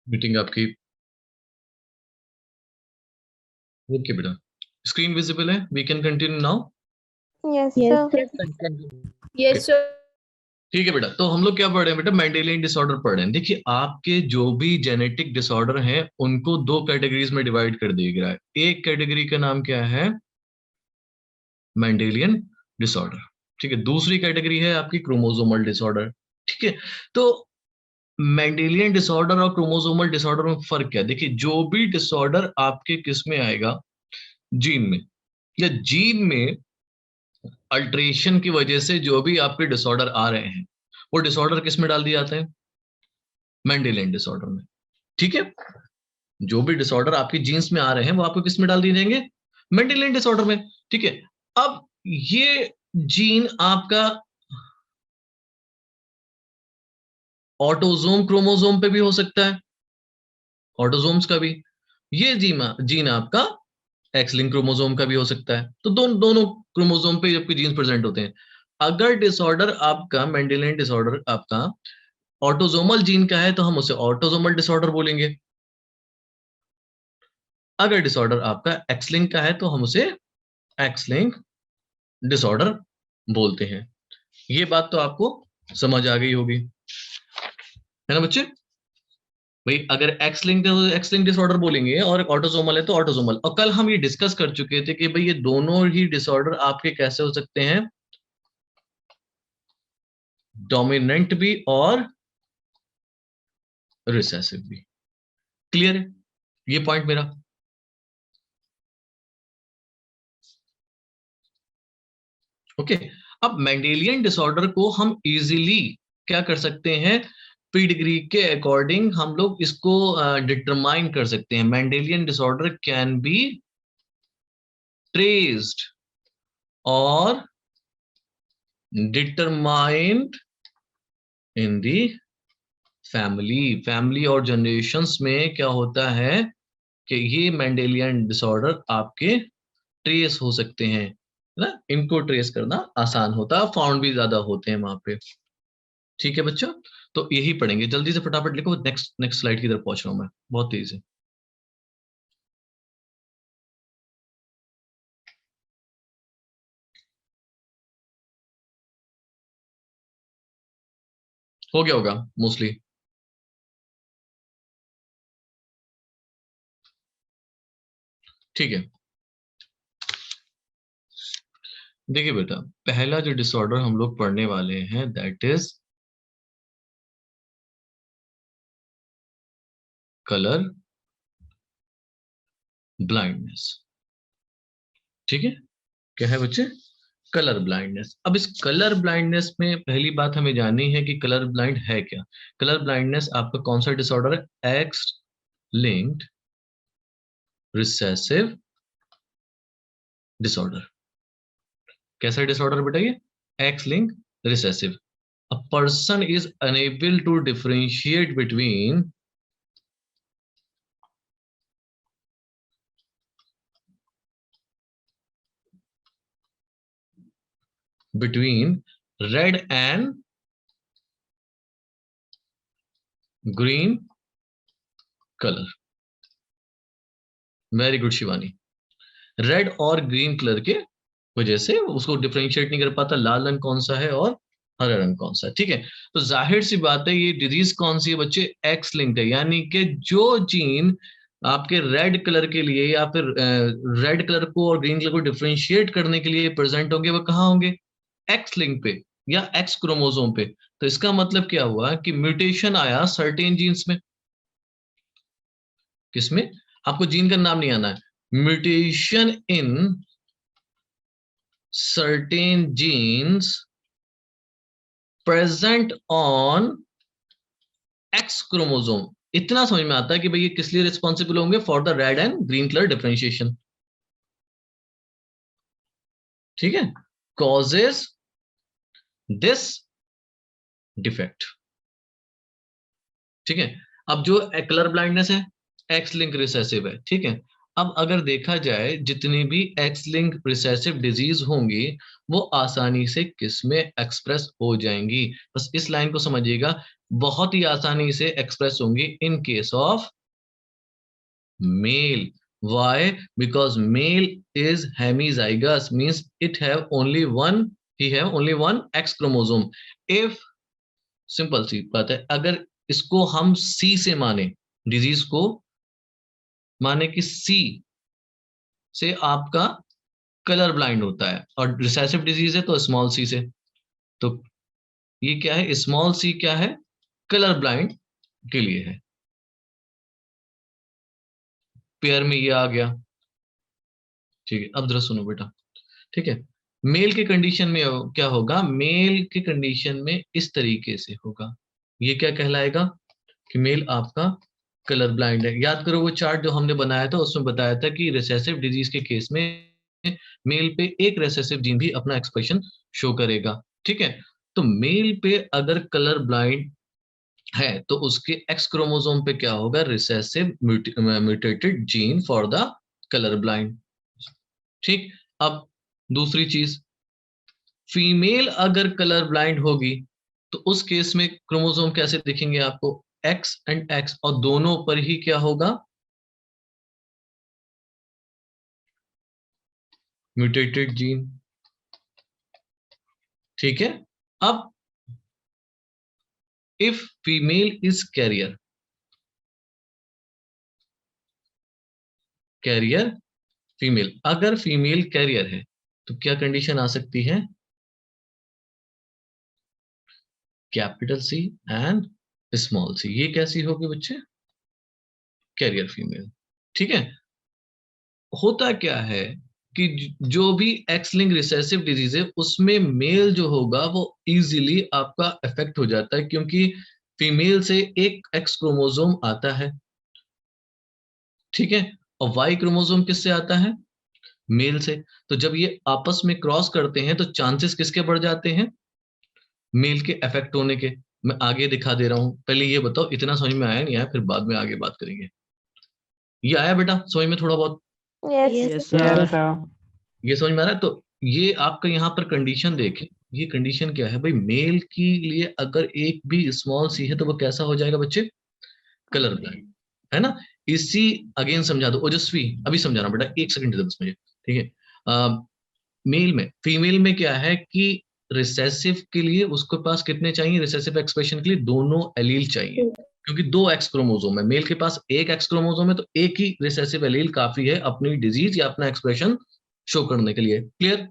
Meeting आपकी okay बेटा, screen visible है, we can continue now. Yes sir. Yes sir. ठीक है बेटा, तो हम लोग क्या पढ़ रहे हैं बेटा, मेंडेलियन डिसऑर्डर पढ़ रहे हैं। देखिए आपके जो भी जेनेटिक डिसऑर्डर हैं उनको दो कैटेगरीज में डिवाइड कर दिया गया है। एक कैटेगरी का नाम क्या है, मेंडेलियन डिसऑर्डर, ठीक है। दूसरी कैटेगरी है आपकी क्रोमोसोमल डिसऑर्डर, ठीक है। तो मेंडेलियन डिसऑर्डर और क्रोमोसोमल डिसऑर्डर में फर्क क्या है? देखिए जो भी डिसऑर्डर आपके किस में आएगा, जीन में, या जीन में अल्टरेशन की वजह से जो भी आपके डिसऑर्डर आ रहे हैं वो डिसऑर्डर किस में डाल दिए जाते हैं, मेंडेलियन डिसऑर्डर में, ठीक है। जो भी डिसऑर्डर आपके जीन्स में आ रहे हैं वो आपको किस में डाल दिए जाएंगे, मेंडेलियन डिसऑर्डर में, ठीक है। अब ये जीन आपका ऑटोसोम क्रोमोसोम पे भी हो सकता है, ऑटोसोम्स का भी। ये जीन आपका एक्स लिंक क्रोमोसोम का भी हो सकता है। तो दोनों क्रोमोसोम पे आपके जीन्स प्रेजेंट होते हैं। अगर डिसऑर्डर आपका मेंडेलियन डिसऑर्डर आपका ऑटोसोमल जीन का है तो हम उसे ऑटोसोमल डिसऑर्डर बोलेंगे। अगर डिसऑर्डर आपका एक्स लिंक का है तो हम उसे एक्स लिंक डिसऑर्डर बोलते हैं। ये बात तो आपको समझ आ गई होगी, है ना बच्चे। भाई अगर एक्स लिंक है तो एक्स लिंक डिसऑर्डर बोलेंगे, और ऑटोसोमल है तो ऑटोसोमल। और कल हम ये डिस्कस कर चुके थे कि भाई ये दोनों ही डिसऑर्डर आपके कैसे हो सकते हैं, डोमिनेंट भी और रिसेसिव भी। क्लियर है ये पॉइंट मेरा? ओके। अब मेंडेलियन डिसऑर्डर को हम इजीली क्या कर सकते हैं, पीडिग्री के अकॉर्डिंग हम लोग इसको डिटरमाइन कर सकते हैं। Mendelian disorder can be traced और डिटरमाइंड इन दी फैमिली और जनरेशंस में क्या होता है कि ये मेंडेलियन डिसऑर्डर आपके ट्रेस हो सकते हैं, है ना। इनको ट्रेस करना आसान होता है, फाउंड भी ज्यादा होते हैं वहां पे। ठीक है बच्चों, तो यही पढ़ेंगे। जल्दी से फटाफट लिखो, नेक्स्ट नेक्स्ट स्लाइड की तरफ पहुंच रहा हूं मैं बहुत तेजी से। हो गया होगा मोस्टली। ठीक है, देखिए बेटा पहला जो डिसऑर्डर हम लोग पढ़ने वाले हैं दैट इज कलर ब्लाइंडनेस। ठीक है, क्या है बच्चे, कलर ब्लाइंडनेस। अब इस कलर ब्लाइंडनेस में पहली बात हमें जाननी है कि कलर ब्लाइंड है क्या। कलर ब्लाइंडनेस आपका कौन सा डिसऑर्डर है, एक्स लिंक्ड रिसेसिव डिसऑर्डर। कैसा डिसऑर्डर बेटा ये, X link recessive. A person is unable to differentiate between red and green color। Very good Shivani. Red और ग्रीन कलर के वजह से उसको डिफरेंशिएट नहीं कर पाता, लाल रंग कौन सा है और हरा रंग कौन सा है। ठीक है, तो जाहिर सी बात है ये डिजीज कौन सी है बच्चे, एक्स लिंक्ड है। यानी कि जो जीन आपके रेड कलर के लिए या फिर रेड कलर को और ग्रीन कलर को डिफरेंशिएट करने के लिए प्रेजेंट होंगे वो कहाँ होंगे, एक्स लिंक पे या एक्स क्रोमोसोम पे। तो इसका मतलब क्या हुआ कि म्यूटेशन आया सर्टेन जीन्स में। किसमें, आपको जीन का नाम नहीं आना है, mutation in certain genes present on x chromosome. इतना समझ में आता है कि भाई ये किस लिए रिस्पॉन्सिबल होंगे, for the red and green colour differentiation. ठीक है, कॉजेस दिस डिफेक्ट। ठीक है, अब जो कलर ब्लाइंडनेस है एक्स लिंक रिसेसिव है। ठीक है, अब अगर देखा जाए जितनी भी एक्स लिंक रिसेसिव डिजीज होंगी वो आसानी से किस में एक्सप्रेस हो जाएंगी। बस इस लाइन को समझिएगा, बहुत ही आसानी से एक्सप्रेस होंगी इन case of mail. Why? Because male is hemizygous, means it have only one, he have only one X chromosome. If simple सी बात है, अगर इसको हम सी से माने, डिजीज को माने कि सी से आपका कलर ब्लाइंड होता है और रिसेसिव डिजीज है तो स्मॉल सी से, तो ये क्या है, स्मॉल सी क्या है, कलर ब्लाइंड के लिए है. पेयर में ये आ गया. ठीक है, अब जरा सुनो बेटा. ठीक है, मेल के कंडीशन में क्या होगा, मेल के कंडीशन में इस तरीके से होगा. ये क्या कहलाएगा कि मेल आपका कलर ब्लाइंड है. याद करो वो चार्ट जो हमने बनाया था, उसमें बताया था कि रिसेसिव डिजीज के केस में मेल पे एक रिसेसिव जीन भी अपना एक्सप्रेशन शो करेगा. ठीक है, तो मेल पे अगर कलर ब्लाइंड है तो उसके एक्स क्रोमोसोम पे क्या होगा, recessive mutated gene for the colour blind. ठीक, अब दूसरी चीज, फीमेल अगर कलर ब्लाइंड होगी तो उस केस में क्रोमोसोम कैसे दिखेंगे आपको, एक्स एंड एक्स, और दोनों पर ही क्या होगा, म्यूटेटेड जीन. ठीक है, अब if female is carrier, carrier female, अगर फीमेल कैरियर है तो क्या कंडीशन आ सकती है, capital C and small C. ये कैसी होगी बच्चे, कैरियर फीमेल. ठीक है, होता क्या है कि जो भी एक्स लिंक रिसेसिव डिजीज है उसमें मेल जो होगा वो इजीली आपका इफेक्ट हो जाता है, क्योंकि फीमेल से एक एक्स क्रोमोसोम आता है. ठीक है, और वाई क्रोमोसोम किससे आता है, मेल से. तो जब ये आपस में क्रॉस करते हैं तो चांसेस किसके बढ़ जाते हैं, मेल के इफेक्ट होने के. मैं आगे दिखा दे रहा हूं, पहले ये बताओ इतना समझ में आया नहीं आया, फिर बाद में आगे बात करेंगे. ये आया बेटा समझ में थोड़ा बहुत, Yes. ये समझ में आ रहा है. तो ये आपका यहाँ पर कंडीशन देखें, ये कंडीशन क्या है भाई, मेल के लिए अगर एक भी स्मॉल सी है तो वो कैसा हो जाएगा बच्चे, कलर ब्लाइंड, है ना. इसी अगेन समझा दो ओजस्वी, अभी समझाना बेटा, एक सेकंड दे दो बस मुझे. ठीक है, मेल में, फीमेल में क्या है कि रिसेसिव के लिए उसके पास कितने चाहिए, रिसेसिव एक्सप्रेशन के लिए दोनों एलील चाहिए, क्योंकि दो एक्स क्रोमोसोम है, मेल के पास एक एक्स क्रोमोसोम है तो एक ही रिसेसिव एलील काफी है अपनी डिजीज या अपना एक्सप्रेशन शो करने के लिए. क्लियर.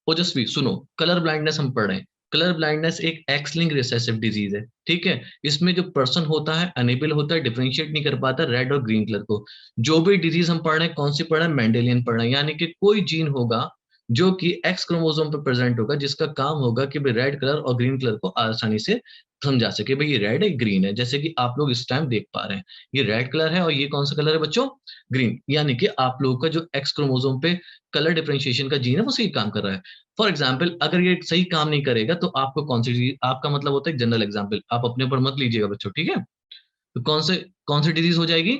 ओजस्वी सुनो, कलर ब्लाइंडनेस हम पढ़ रहे हैं. कलर ब्लाइंडनेस एक एक्स लिंक रिसेसिव डिजीज है. ठीक है, इसमें जो पर्सन होता है अनेबल होता है, डिफरेंशिएट नहीं कर पाता रेड और ग्रीन कलर को. जो भी डिजीज हम पढ़ रहे हैं कौन सी पढ़ रहे हैं, मेंडेलियन पढ़ रहे हैं, यानी कि कोई जीन होगा जो कि एक्स क्रोमोसोम पर प्रेजेंट होगा, जिसका काम होगा कि भाई रेड कलर और ग्रीन कलर को आसानी से समझा सके, भाई ये रेड है ग्रीन है. जैसे कि आप लोग इस टाइम देख पा रहे हैं, ये रेड कलर है और ये कौन सा कलर है बच्चों, ग्रीन. यानी कि आप लोगों का जो एक्स क्रोमोसोम पे कलर डिफरेंशिएशन का जीन है वो सही काम कर रहा है. फॉर एग्जाम्पल अगर ये सही काम नहीं करेगा तो आपको कौन सी डिजीज, आपका मतलब होता है जनरल एग्जाम्पल, आप अपने ऊपर मत लीजिएगा बच्चों. ठीक है, तो कौन सी डिजीज हो जाएगी,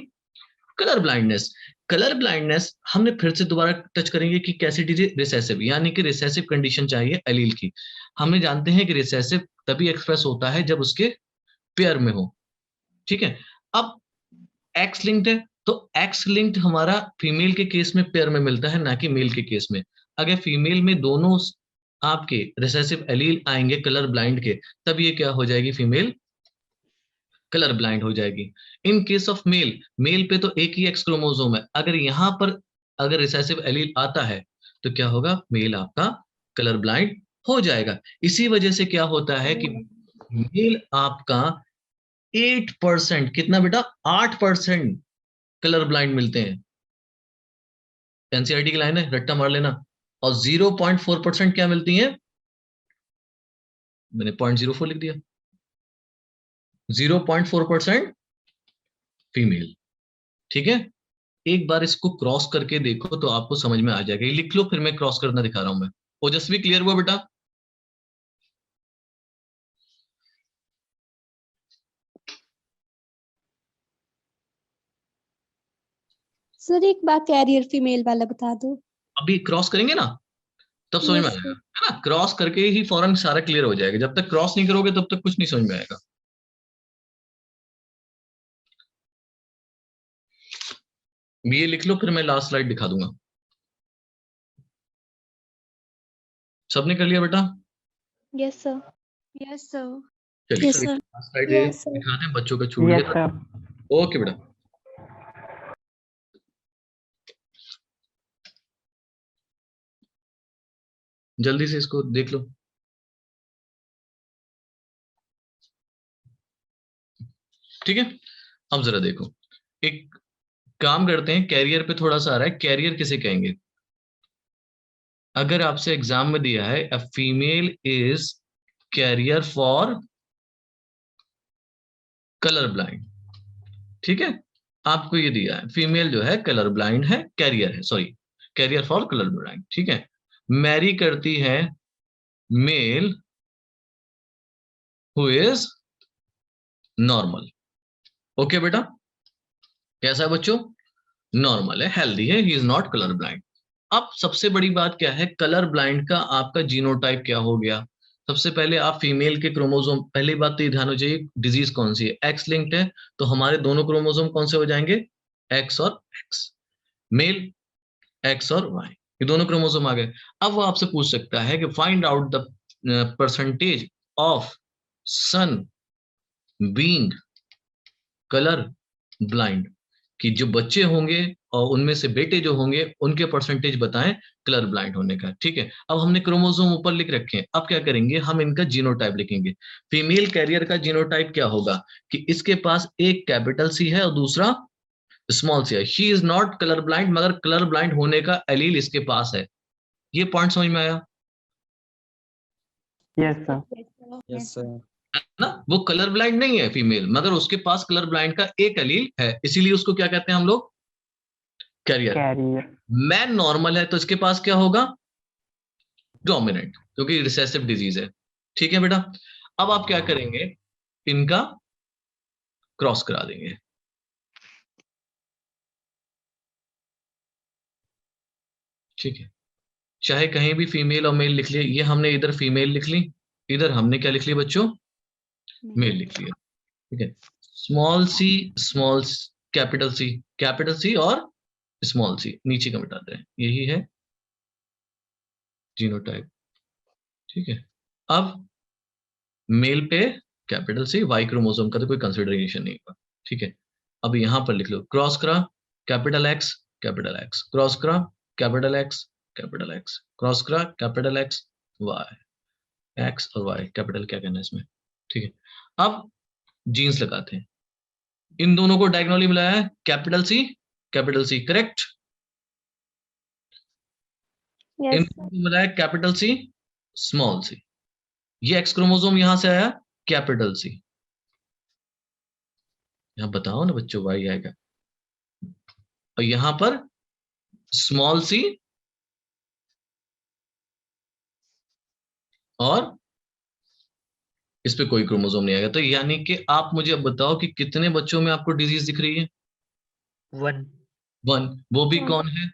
कलर ब्लाइंडनेस. कलर ब्लाइंडनेस हमने फिर से दोबारा टच करेंगे कि कैसी डिजीज, रिसेसिव, यानी कि रिसेसिव कंडीशन चाहिए एलील की. हमें जानते हैं कि रिसेसिव तभी एक्सप्रेस होता है जब उसके पेयर में हो. ठीक है, अब एक्स लिंक्ड है तो एक्स लिंक्ड हमारा फीमेल के केस में पेयर में मिलता है, ना कि मेल के केस में. अगर फीमेल में दोनों आपके रिसेसिव एलील आएंगे कलर ब्लाइंड के, तब ये क्या हो जाएगी, फीमेल कलर ब्लाइंड हो जाएगी. In case of male, male पे तो एक ही एक्स क्रोमोसोम है, अगर यहां पर अगर रिसेसिव एलील आता है तो क्या होगा, मेल आपका कलर ब्लाइंड हो जाएगा. इसी वजह से क्या होता है कि मेल आपका 8%, कितना बेटा, 8% कलर ब्लाइंड मिलते हैं. एनसीईआरटी की लाइन है, रट्टा मार लेना. और 0.4% क्या मिलती है, मैंने 0.04 लिख दिया, 0.4% फीमेल. ठीक है, एक बार इसको क्रॉस करके देखो तो आपको समझ में आ जाएगा. ये लिख लो, फिर मैं क्रॉस करना दिखा रहा हूं मैं. ओजस्वी क्लियर हुआ बेटा, सर एक बार कैरियर फीमेल वाला बता दो. अभी क्रॉस करेंगे ना तब समझ में यस आएगा, है ना. क्रॉस करके ही फौरन सारा क्लियर हो जाएगा, जब तक क्रॉस नहीं करोगे तब तक कुछ नहीं समझ में आएगा. ये लिख लो, फिर मैं लास्ट स्लाइड दिखा दूंगा। सबने कर लिया बेटा? Yes, sir. Yes, sir. चलिए Yes, sir. Last slide Yes, sir. दिखाते हैं, बच्चों का छूट Yes, गया था। sir. ओके बेटा, जल्दी से इसको देख लो। ठीक है, अब जरा देखो, एक काम करते हैं, कैरियर पे थोड़ा सा आ रहा है। कैरियर किसे कहेंगे? अगर आपसे एग्जाम में दिया है a female is carrier for colour blind, ठीक है, आपको ये दिया है फीमेल जो है कलर ब्लाइंड है, कैरियर है, sorry, carrier for colour blind, ठीक है। मैरी करती है male who is normal. Okay बेटा, कैसा है बच्चों? नॉर्मल है, हेल्दी है, he is not colour blind. अब सबसे बड़ी बात क्या है, कलर ब्लाइंड का आपका जीनोटाइप क्या हो गया? सबसे पहले आप फीमेल के क्रोमोसोम, पहली बात तो ये ध्यान हो जाइए, डिजीज कौन सी है? एक्स लिंक्ड है, तो हमारे दोनों क्रोमोसोम कौन से हो जाएंगे? एक्स और एक्स। मेल एक्स और वाई, ये दोनों क्रोमोसोम आ गए। अब वो आपसे पूछ सकता है कि find out the percentage of son being colour blind, कि जो बच्चे होंगे और उनमें से बेटे जो होंगे उनके परसेंटेज बताएं कलर ब्लाइंड होने का। ठीक है, अब हमने क्रोमोसोम ऊपर लिख रखे हैं, अब क्या करेंगे, हम इनका जीनोटाइप लिखेंगे। फीमेल कैरियर का जीनोटाइप क्या होगा कि इसके पास एक कैपिटल सी है और दूसरा स्मॉल सी है। She is not colour blind, मगर कलर ब्लाइंड होने का एलील इसके पास है। ये पॉइंट समझ में आया Yes, sir. Yes, sir. ना? वो कलर ब्लाइंड नहीं है फीमेल, मगर उसके पास कलर ब्लाइंड का एक एलील है, इसीलिए उसको क्या कहते हैं हम लोग? कैरियर। Carrier. मैन नॉर्मल है तो इसके पास क्या होगा? डोमिनेंट, क्योंकि रिसेसिव डिजीज है। ठीक है बेटा, अब आप क्या करेंगे, इनका क्रॉस करा देंगे। ठीक है, चाहे कहीं भी फीमेल और मेल लिख लिए, ये हमने इधर फीमेल लिख ली, इधर हमने क्या लिख लिया बच्चों? मेल लिख लिया। ठीक है, small C, small capital C और स्मॉल सी नीचे का मिटाते हैं, यही है जीनोटाइप। ठीक है, अब मेल पे कैपिटल सी, वाई क्रोमोसोम का तो कोई कंसिडरेशन नहीं होगा। ठीक है, अब यहां पर लिख लो, क्रॉस करा कैपिटल एक्स, क्रॉस करा कैपिटल एक्स, क्रॉस करा कैपिटल एक्स, वाई, एक्स और वाई कैपिटल, क्या कहना है इसमें? ठीक है, अब जीन्स लगाते हैं, इन दोनों को डायगोनली मिलाया है, कैपिटल सी, करेक्ट। इन Yes, दोनों को मिलाया कैपिटल सी, स्मॉल सी। ये एक्स क्रोमोसोम यहां से आया कैपिटल सी, यहां बताओ ना बच्चों, वाई आएगा, और यहां पर स्मॉल सी और इस पे कोई क्रोमोसोम नहीं आएगा। तो यानी कि आप मुझे अब बताओ कि कितने बच्चों में आपको डिजीज दिख रही है? 1 1, वो भी हाँ। कौन है?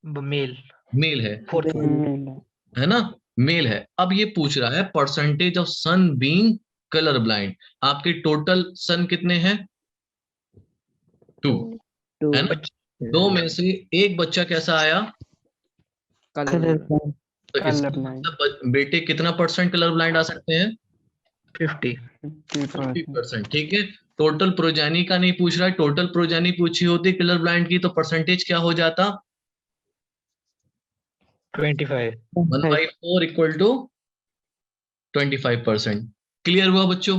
मेल मेल है, 4th Male. है ना, मेल है। अब ये पूछ रहा है percentage of son being colour blind, आपके टोटल सन कितने हैं? 2, है ना? 2 में से एक बच्चा कैसा आया? Color blind. तो इसका Colorblind. मतलब बेटे कितना परसेंट कलर ब्लाइंड आ सकते हैं? 50 50%. 50%। ठीक है, टोटल प्रोजेनी का नहीं पूछ रहा है, टोटल प्रोजेनी पूछी होती कलर ब्लाइंड की तो परसेंटेज क्या हो जाता? 25 1/4 इक्वल टू 25%। क्लियर हुआ बच्चों?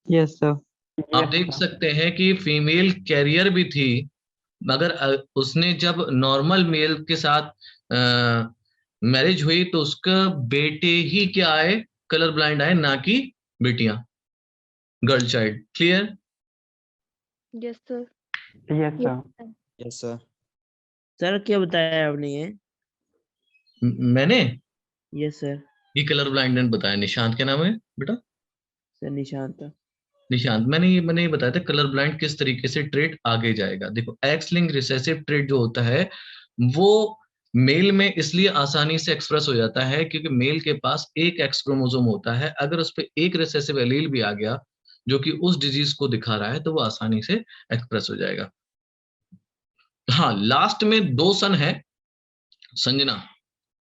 Yes, sir. आप Yes, देख sir. सकते हैं कि फीमेल कैरियर भी थी, मगर उसने जब नॉर्मल मेल के साथ मैरिज हुई तो उसका बेटे ही क्या आए? कलर ब्लाइंड आए, ना कि बेटियां, girl child. Clear? Yes, sir. Yes, sir. Yes, sir. Sir क्या बताया आपने ये? मैंने यस सर। ये कलर ब्लाइंड बताया। निशांत क्या नाम है बेटा? सर निशांत। निशांत, मैंने ये बताया था कलर ब्लाइंड किस तरीके से ट्रेट आगे जाएगा। देखो, एक्स लिंक रिसेसिव ट्रेट जो होता है वो मेल में इसलिए आसानी से एक्सप्रेस हो जाता है क्योंकि मेल के पास एक एक्स क्रोमोसोम होता है। अगर उस पर एक रिसेसिव एलील भी आ गया जो कि उस डिजीज को दिखा रहा है तो वो आसानी से एक्सप्रेस हो जाएगा। हाँ, लास्ट में 2 सन है। संजना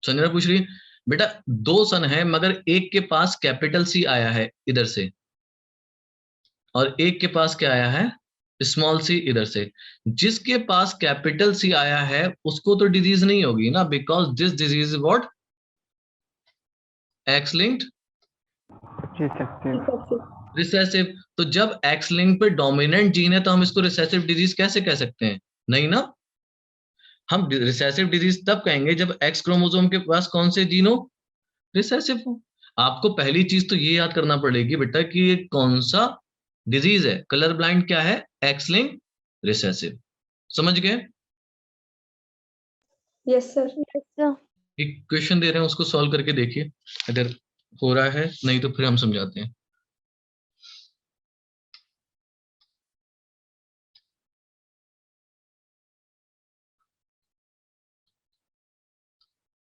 संजना पूछ रही है बेटा 2 सन है मगर एक के पास कैपिटल सी आया है इधर से और एक के पास क्या आया है, स्मॉल सी इधर से। जिसके पास कैपिटल सी आया है उसको तो डिजीज नहीं होगी ना, because this disease is what, x linked Recessive. Recessive. तो जब एक्स लिंक पे डोमिनेंट जीन है तो हम इसको रिसेसिव डिजीज कैसे कह सकते हैं? नहीं ना, हम रिसेसिव डिजीज तब कहेंगे जब एक्स क्रोमोसोम के पास कौन से जीन हो, रिसेसिव हो। आपको पहली चीज तो ये याद करना पड़ेगी बेटा कि ये कौन सा डिजीज है। कलर ब्लाइंड क्या है, एक्स लिंक रिसेसिव। समझ गए? Yes, sir. Yes, sir. एक क्वेश्चन दे रहे हैं उसको सॉल्व करके देखिए अगर हो रहा है, नहीं तो फिर हम समझाते हैं।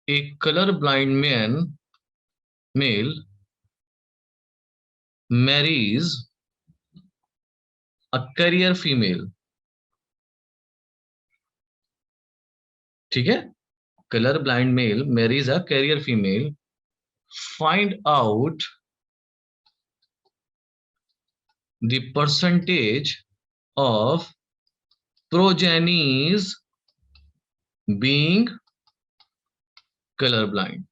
A color blind male marries a carrier female। ठीक है, color blind male marries a carrier female। Find out the percentage of progenies being color blind।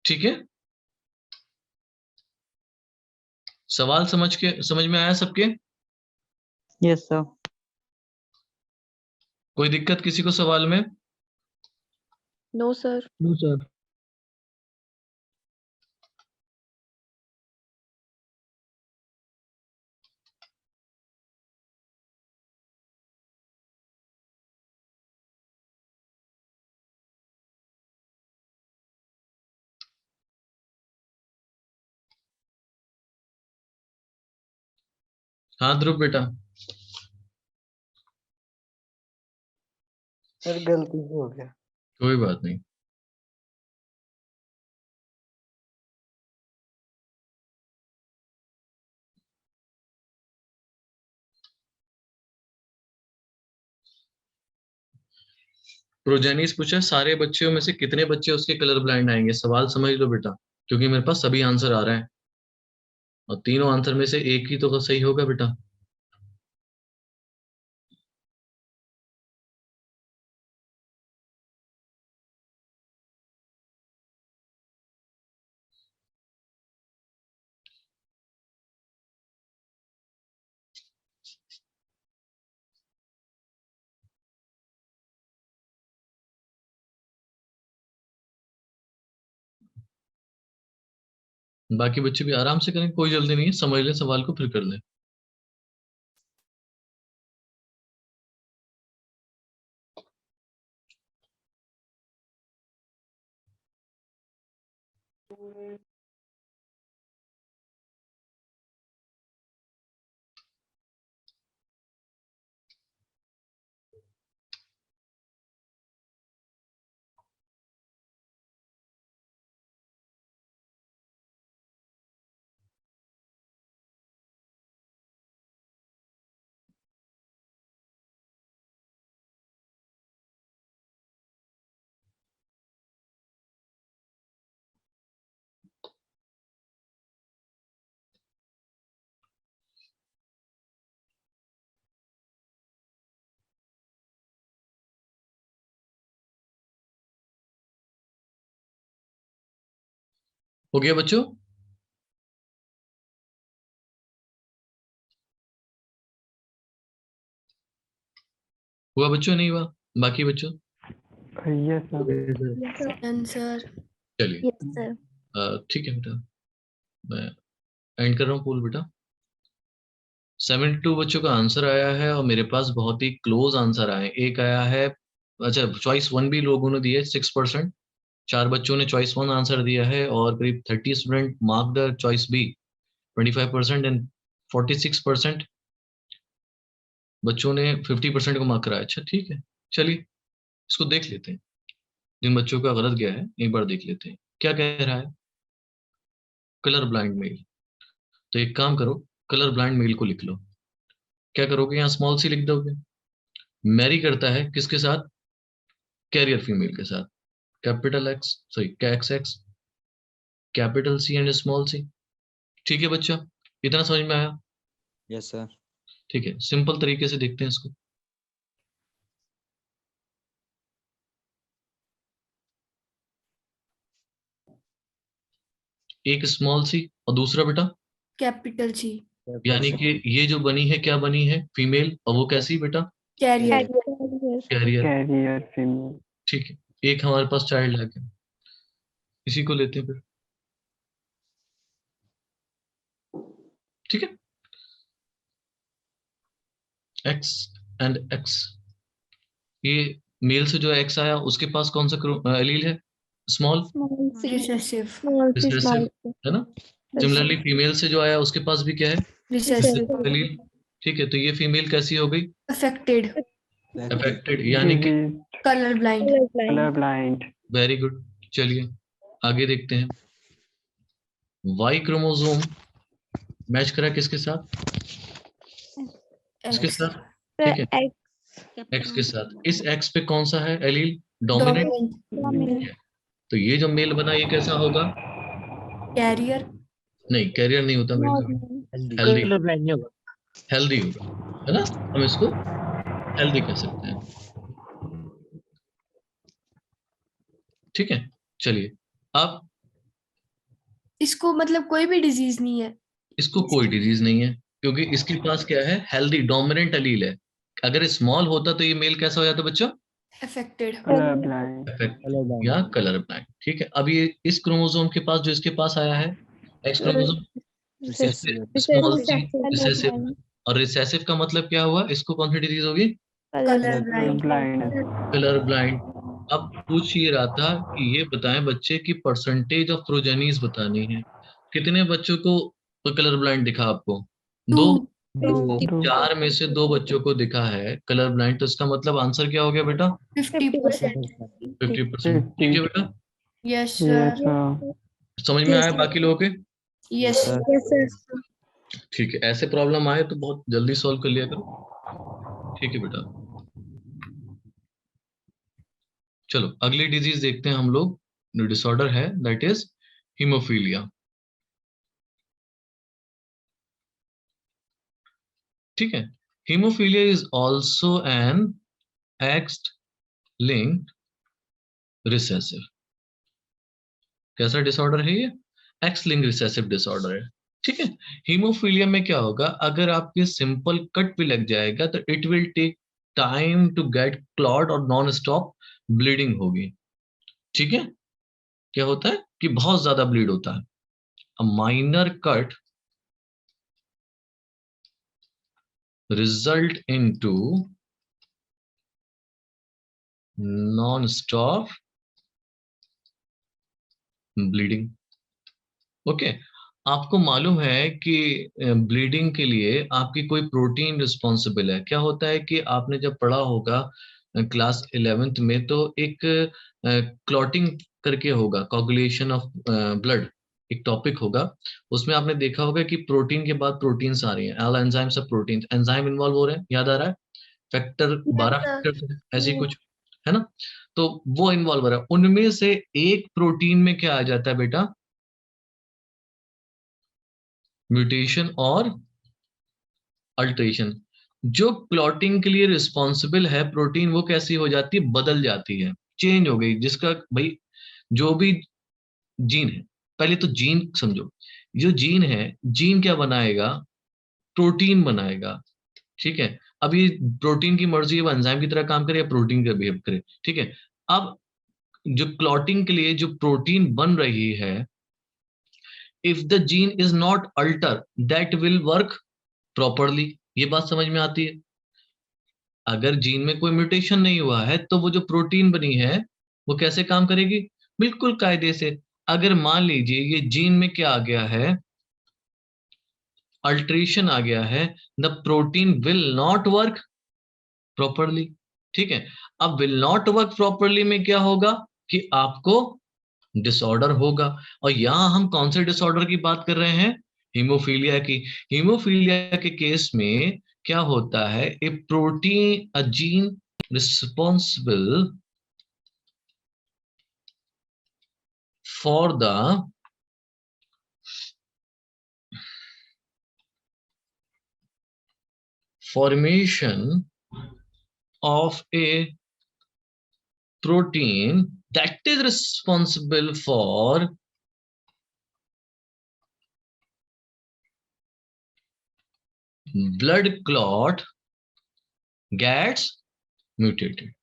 ठीक है, सवाल समझ में आया सबके? Yes, sir. कोई दिक्कत किसी को सवाल में? No, sir. No, sir. हाँ ध्रुव बेटा। सर गलती से हो गया। कोई बात नहीं। प्रोजेनिस पूछा, सारे बच्चों में से कितने बच्चे उसके कलर ब्लाइंड आएंगे? सवाल समझ लो बेटा, क्योंकि मेरे पास सभी आंसर आ रहे हैं और तीनों आंसर में से एक ही तो सही होगा बेटा। बाकी बच्चे भी आराम से करें, कोई जल्दी नहीं है, समझ ले सवाल को फिर कर ले। हो गया बच्चों? हुआ बच्चों, नहीं हुआ? बाकी बच्चों? Yes, sir. Yes, sir. Answer. चलिए Yes, sir. ठीक है बेटा, मैं एंड कर रहा हूँ पूल बेटा। 72 बच्चों का आंसर आया है और मेरे पास बहुत ही क्लोज आंसर आए। एक आया है, अच्छा चॉइस 1 भी लोगों ने दिए 6%। 4 बच्चों ने चॉइस 1 आंसर दिया है और करीब 30 student mark the choice B 25% and 46% बच्चों ने 50% को मार्क कराया। अच्छा ठीक है, चलिए इसको देख लेते हैं। जिन बच्चों का गलत गया है एक बार देख लेते हैं क्या कह रहा है। कलर ब्लाइंड मेल, तो एक काम करो, कलर ब्लाइंड मेल को लिख लो। क्या करोगे, यहाँ स्मॉल सी लिख दोगे। मैरी करता है किसके साथ, कैरियर फीमेल के साथ, कैपिटल एक्स सॉरी कैक्स X, capital C and small C. ठीक है बच्चा, इतना समझ में आया? Yes, sir. ठीक है, सिंपल तरीके से देखते हैं इसको। एक स्मॉल सी और दूसरा बेटा, कैपिटल सी। यानी कि ये जो बनी है क्या बनी है, फीमेल, और वो कैसी बेटा, कैरियर। कैरियर। Carrier female. ठीक है, एक हमारे पास चाइल्ड आ गया, इसी को लेते हैं फिर। ठीक है, एक्स एंड एक्स, ये मेल से जो एक्स आया उसके पास कौन सा एलील है, स्मॉल, रिसेसिव। है ना। सिमिलरली फीमेल से जो आया उसके पास भी क्या है, रिसेसिव। एलील। ठीक है, तो ये फीमेल कैसी हो गई, अफेक्टेड। अफेक्टेड, यानी कि colour blind. Colour blind. Very good. चलिए आगे देखते हैं। वाई क्रोमोसोम मैच करा किसके साथ, इसके साथ, ठीक है, एक्स के साथ। इस एक्स पे कौन सा है एलील, डोमिनेंट। तो ये जो मेल बना ये कैसा होगा, कैरियर। नहीं कैरियर नहीं होता मेल का, Healthy. हेल्दी, कलर ब्लाइंड नहीं होगा। हेल्दी होगा, है ना, हम इसको हेल्दी कह सकते हैं। ठीक है, चलिए अब इसको मतलब कोई भी डिजीज नहीं है। इसको कोई डिजीज नहीं है क्योंकि इसके पास क्या है, हेल्दी डोमिनेंट एलील है। अगर स्मॉल होता तो ये मेल कैसा हो जाता बच्चों, अफेक्टेड। Colour blind. अफेक्ट या कलर ब्लाइंड। ठीक है, अब ये इस क्रोमोसोम के पास जो इसके पास आया है x chromosome, Recessive. Small C recessive, और रिसेसिव का मतलब क्या हुआ, इसको कौन सी डिजीज होगी, colour blind. Blind. Colour blind. अब पूछ ये रहा था कि ये बताएं बच्चे की परसेंटेज ऑफ प्रोजेनीज बतानी है, कितने बच्चों को कलर ब्लाइंड दिखा आपको, दो, दो। 4 में से 2 बच्चों को दिखा है कलर ब्लाइंड, तो इसका मतलब आंसर क्या हो गया बेटा, 50%। 50%। ठीक है बेटा, यस यस सर। समझ में आया बाकी लोगों के। Yes Sir. ठीक है, ऐसे प्रॉब्लम आए तो बहुत जल्दी सॉल्व कर लिया करो। ठीक है बेटा, चलो अगली डिजीज देखते हैं हम लोग, जो डिसऑर्डर है दैट इज हीमोफीलिया। ठीक है, haemophilia is also an x linked recessive. कैसा डिसऑर्डर है ये, एक्स लिंक्ड रिसेसिव डिसऑर्डर है। ठीक है, हीमोफीलिया में क्या होगा, अगर आपके सिंपल कट भी लग जाएगा तो it will take time to get clot और नॉन स्टॉप ब्लीडिंग होगी। ठीक है, क्या होता है कि बहुत ज्यादा ब्लीड होता है। A minor cut result into non stop bleeding. Okay, आपको मालूम है कि ब्लीडिंग के लिए आपकी कोई प्रोटीन रिस्पॉन्सिबल है। क्या होता है कि आपने जब पढ़ा होगा क्लास 11th में, तो एक क्लॉटिंग करके होगा, कोगुलेशन ऑफ ब्लड, एक टॉपिक होगा, उसमें आपने देखा होगा कि प्रोटीन के बाद प्रोटीन्स आ रही हैं, all enzymes of proteins, enzyme involve हो रहे हैं, याद आ रहा है, फैक्टर 12 फैक्टर ऐसी कुछ, है ना, तो वो इन्वॉल्व हो रहा है। उनमें से एक प्रोटीन में क्या आ जाता है बेटा, म्यूटेशन और अल्टरेशन। जो क्लॉटिंग के लिए रिस्पॉन्सिबल है प्रोटीन, वो कैसी हो जाती है, बदल जाती है, चेंज हो गई, जिसका भाई जो भी जीन है, पहले तो जीन समझो, जो जीन है, जीन क्या बनाएगा, प्रोटीन बनाएगा। ठीक है, अब ये प्रोटीन की मर्जी है वो एंजाइम की तरह काम करे या प्रोटीन का बिहेव करे। ठीक है, अब जो क्लॉटिंग के लिए जो प्रोटीन बन रही है, if the gene is not alter that will work properly. ये बात समझ में आती है, अगर जीन में कोई म्यूटेशन नहीं हुआ है तो वो जो प्रोटीन बनी है वो कैसे काम करेगी, बिल्कुल कायदे से। अगर मान लीजिए ये जीन में क्या आ गया है, अल्टरेशन आ गया है, the protein will not work properly. ठीक है, अब विल नॉट वर्क प्रॉपरली में क्या होगा कि आपको डिसऑर्डर होगा। और यहां हम कौन से डिसऑर्डर की बात कर रहे हैं, हीमोफीलिया की। हीमोफीलिया के केस में क्या होता है, a protein, a gene responsible for the formation of a protein that is responsible for blood clot gets mutated.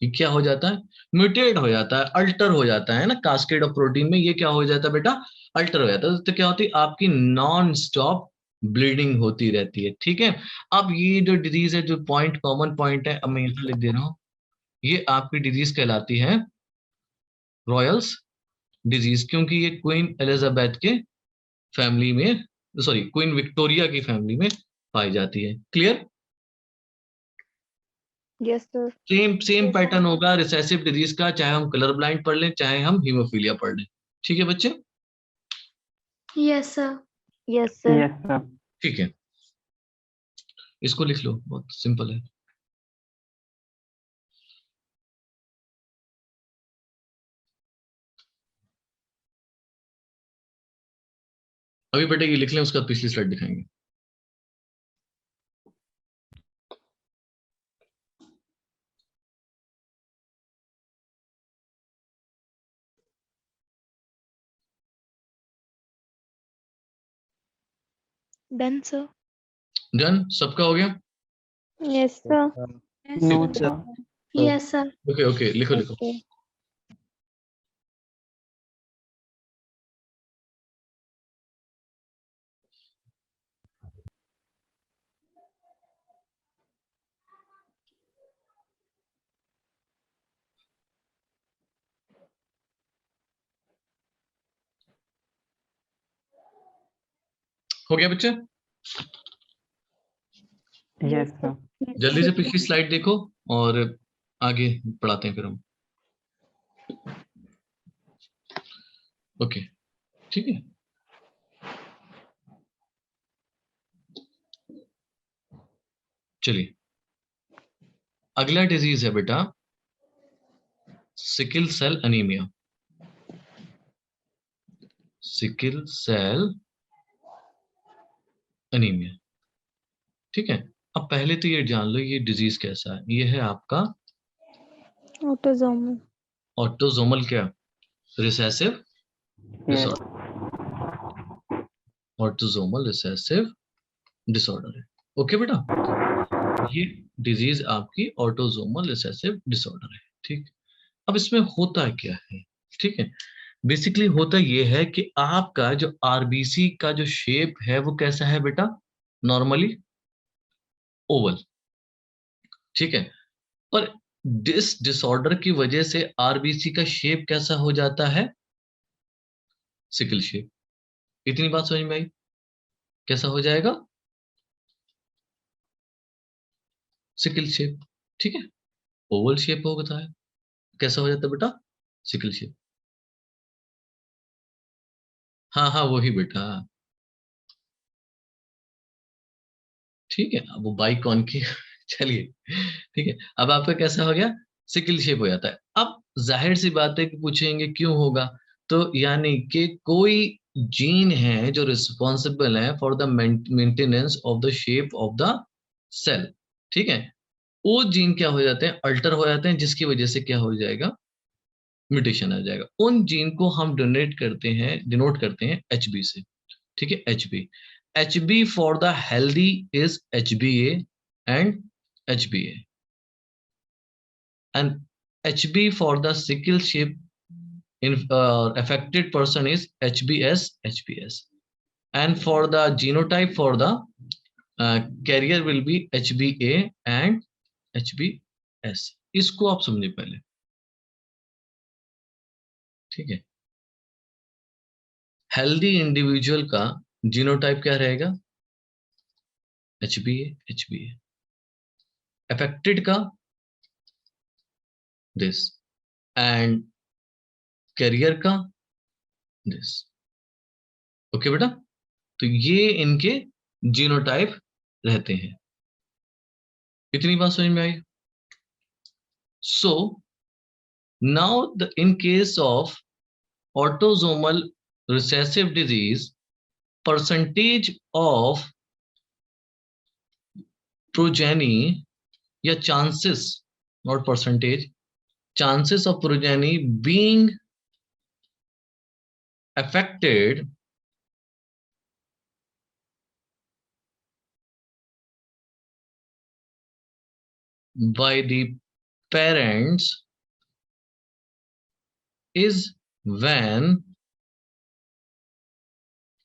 ये क्या हो जाता है, म्यूटेट हो जाता है, अल्टर हो जाता है ना, कास्केड ऑफ प्रोटीन में ये क्या हो जाता है बेटा, अल्टर हो जाता है। तो क्या होती है, आपकी नॉन स्टॉप ब्लीडिंग होती रहती है। ठीक है, अब ये जो डिजीज है, जो पॉइंट कॉमन पॉइंट है, अब मैं यहाँ लिख दे रहा हूँ, ये आपकी डिजीज कहलाती है रॉयल्स डिजीज, क्योंकि ये क्वीन एलिजाबेथ के फैमिली में, सॉरी क्वीन विक्टोरिया की फैमिली में पाई जाती है। Clear? Yes sir. Same pattern होगा रिसेसिव डिजीज का, चाहे हम कलर ब्लाइंड पढ़ लें, चाहे हम हीमोफीलिया पढ़ लें। ठीक है बच्चे? Yes sir. Yes sir. Yes, sir. ठीक है, इसको लिख लो, बहुत सिंपल है। अभी बेटा ये लिख लें, उसका पिछली स्लाइड दिखाएंगे। Done sir. डन, सबका हो गया? Yes sir. No, sir. Yes sir. Okay okay, लिखो लिखो। ओके। हो गया बच्चे? Yes, sir. जल्दी से पिछली स्लाइड देखो और आगे पढ़ाते हैं फिर हम। ओके, ठीक है। चलिए, अगला डिजीज है बेटा sickle cell anaemia. Sickle cell anaemia, ठीक है। अब पहले तो ये जान लो ये डिजीज कैसा है। ये है आपका ऑटोसोमल। ऑटोसोमल क्या, recessive Yes. Disorder. Autosomal recessive disorder है। ओके बेटा, ये डिजीज आपकी ऑटोसोमल रिसेसिव डिसऑर्डर है। ठीक, अब इसमें होता क्या है, ठीक है। बेसिकली होता ये है कि आपका जो आरबीसी का जो शेप है वो कैसा है बेटा, नॉर्मली ओवल, ठीक है। पर दिस डिसऑर्डर की वजह से आरबीसी का शेप कैसा हो जाता है, सिकल शेप। इतनी बात समझ में आई? कैसा हो जाएगा, सिकल शेप, ठीक है। ओवल शेप होता है, कैसा हो जाता है बेटा, सिकल शेप। हाँ हाँ वही बेटा, ठीक है। अब वो बाइक कौन की चलिए, ठीक है। अब आपका कैसा हो गया, सिकल शेप हो जाता है। अब जाहिर सी बात है कि पूछेंगे क्यों होगा, तो यानी कि कोई जीन है जो रिस्पॉन्सिबल है for the maintenance of the shape of the cell, ठीक है। वो जीन क्या हो जाते हैं, अल्टर हो जाते हैं, जिसकी वजह से क्या हो जाएगा, म्यूटेशन आ जाएगा। उन जीन को हम डिनोट करते हैं एचबी से, ठीक है। HB, HB for the healthy is HbA and HbA, and HB for the sickle shape in affected person is HBS, and for the genotype for the carrier will be HBA and HBS। इसको आप समझे पहले, ठीक है। Healthy individual का genotype क्या रहेगा, HBA। Affected का दिस, एंड कैरियर का दिस। ओके बेटा, तो ये इनके जीनोटाइप रहते हैं। इतनी बात समझ में आई? So now the in case of autosomal recessive disease, percentage of progeny या chances, not percentage, chances of progeny being affected by the parents is when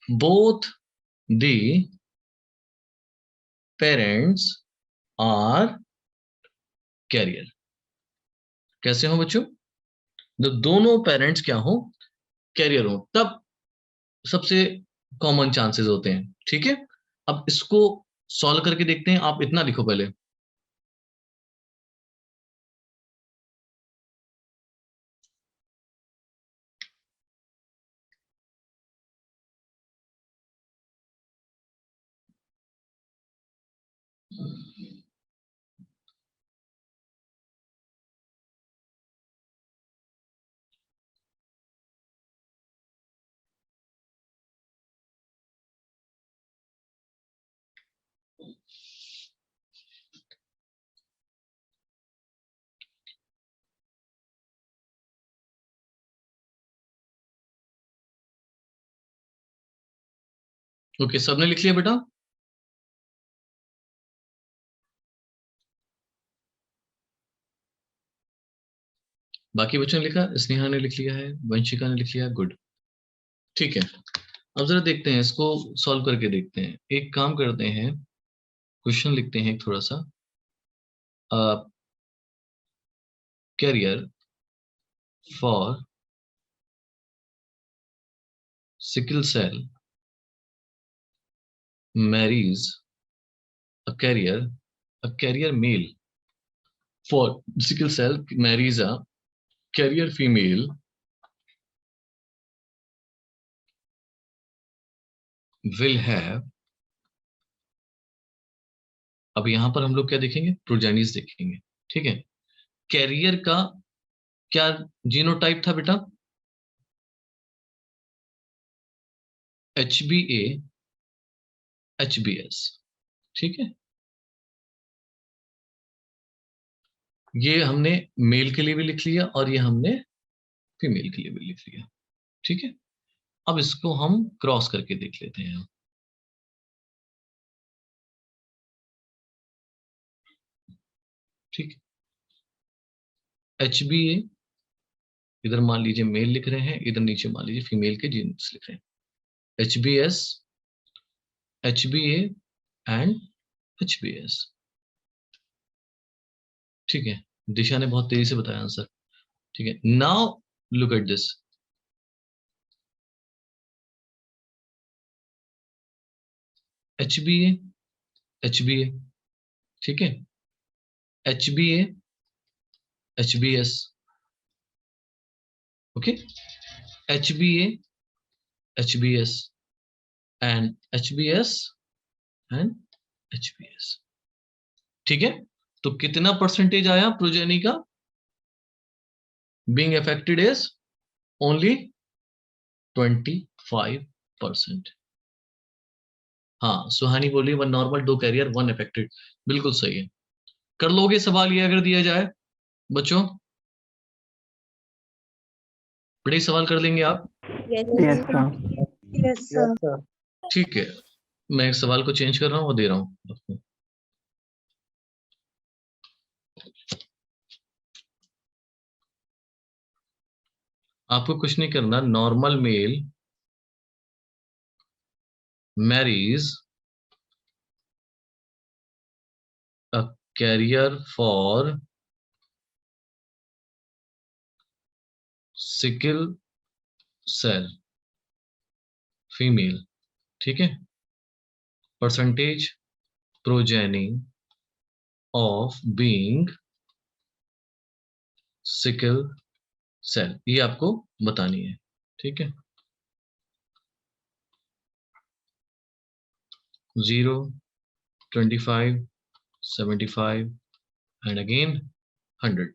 both the parents are carrier. कैसे हो बच्चों? जब दोनों पेरेंट्स क्या हो? Career हो, तब सबसे कॉमन चांसेस होते हैं। ठीक है, अब इसको सॉल्व करके देखते हैं। आप इतना लिखो पहले, ओके सबने लिख लिया बेटा? बाकी बच्चों ने लिखा? स्नेहा ने लिख लिया है, वंशिका ने लिख लिया, गुड। ठीक है, अब जरा देखते हैं, इसको सॉल्व करके देखते हैं। एक काम करते हैं, क्वेश्चन लिखते हैं एक थोड़ा सा। Carrier for sickle cell marries a carrier male. For sickle cell marries a carrier female will have, अब यहां पर हम लोग क्या देखेंगे? प्रोजेनिस देखेंगे। ठीक है, कैरियर का क्या जीनोटाइप था बेटा? HbA HbS। ठीक है, ये हमने मेल के लिए भी लिख लिया और ये हमने फीमेल के लिए भी लिख लिया। ठीक है, अब इसको हम क्रॉस करके देख लेते हैं। ठीक, HbA इधर मान लीजिए मेल लिख रहे हैं, इधर नीचे मान लीजिए फीमेल के जीन्स लिख रहे हैं। HbS HbA and HbS। ठीक है, दिशा ने बहुत तेजी से बताया आंसर। ठीक है, now look at this. HbA HbA, ठीक है, HbA HbS, okay, HbA HbS and HbS and HbS। ठीक है, तो कितना परसेंटेज आया प्रोजेनी का? Being affected is only 25%। हाँ, सुहानी बोली वन नॉर्मल, दो कैरियर, वन अफेक्टेड। बिल्कुल सही है। कर लोगे सवाल ये अगर दिया जाए बच्चों? बड़े सवाल कर लेंगे आप? Yes, sir. Yes, sir. ठीक है, मैं एक सवाल को चेंज कर रहा हूँ और दे रहा हूँ आपको। आपको कुछ नहीं करना, normal male marries a carrier for sickle cell female. ठीक है, percentage progeny of being sickle cell, ये आपको बतानी है। ठीक है, 0, 25, 75, and again 100.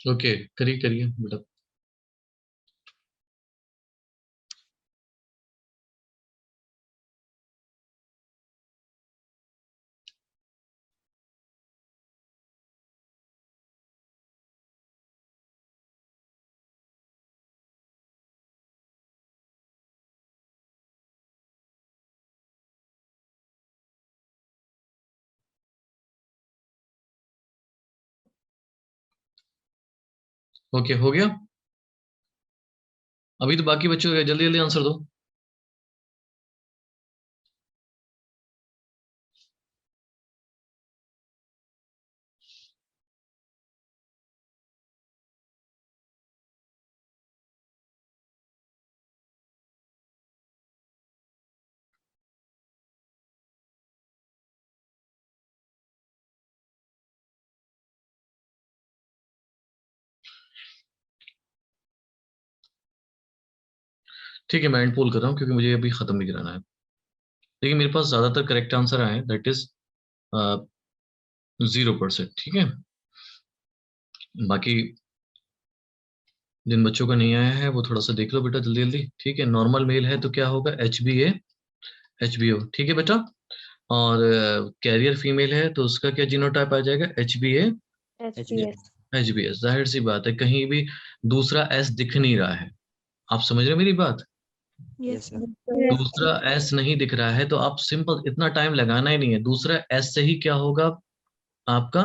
ओके, करिए करिए बेटा। ओके, हो गया। अभी तो बाकी बच्चों का जल्दी जल्दी आंसर दो। ठीक है, मैं एंड पोल कर रहा हूँ क्योंकि मुझे अभी खत्म नहीं कराना है। देखिए मेरे पास ज्यादातर करेक्ट आंसर आए हैं, दैट इज 0%। ठीक है, बाकी जिन बच्चों का नहीं आया है वो थोड़ा सा देख लो बेटा जल्दी जल्दी। ठीक है, नॉर्मल मेल है तो क्या होगा, HbA, ठीक है बेटा। और कैरियर फीमेल है तो उसका क्या जीनोटाइप आ जाएगा, HbS। जाहिर सी बात है, कहीं भी दूसरा S दिख नहीं रहा है। आप समझ रहे हो मेरी बात? Yes, sir. दूसरा S नहीं दिख रहा है तो आप सिंपल इतना टाइम लगाना ही नहीं है। दूसरा S से ही क्या होगा आपका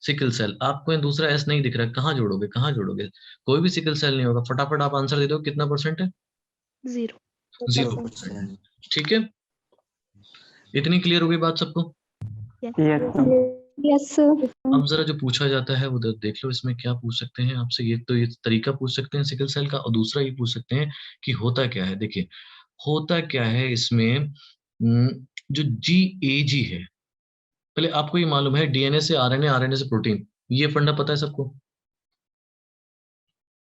सिकल सेल। आपको ये दूसरा S नहीं दिख रहा है, कहाँ जोड़ोगे, कहाँ जोड़ोगे? कोई भी सिकल सेल नहीं होगा। फटाफट आप आंसर दे दो, कितना परसेंट है? 0%। ठीक है, इतनी क्लियर हो गई बात सबको? Yes, sir. Yes, sir. अब जरा जो पूछा जाता है वो देख लो, इसमें क्या पूछ सकते हैं आपसे। ये तो ये तरीका पूछ सकते हैं सिकल सेल का, और दूसरा ये पूछ सकते हैं कि होता क्या है। देखिए होता क्या है इसमें, जो GAG है, पहले आपको ये मालूम है DNA से RNA, RNA से प्रोटीन, ये फंडा पता है सबको?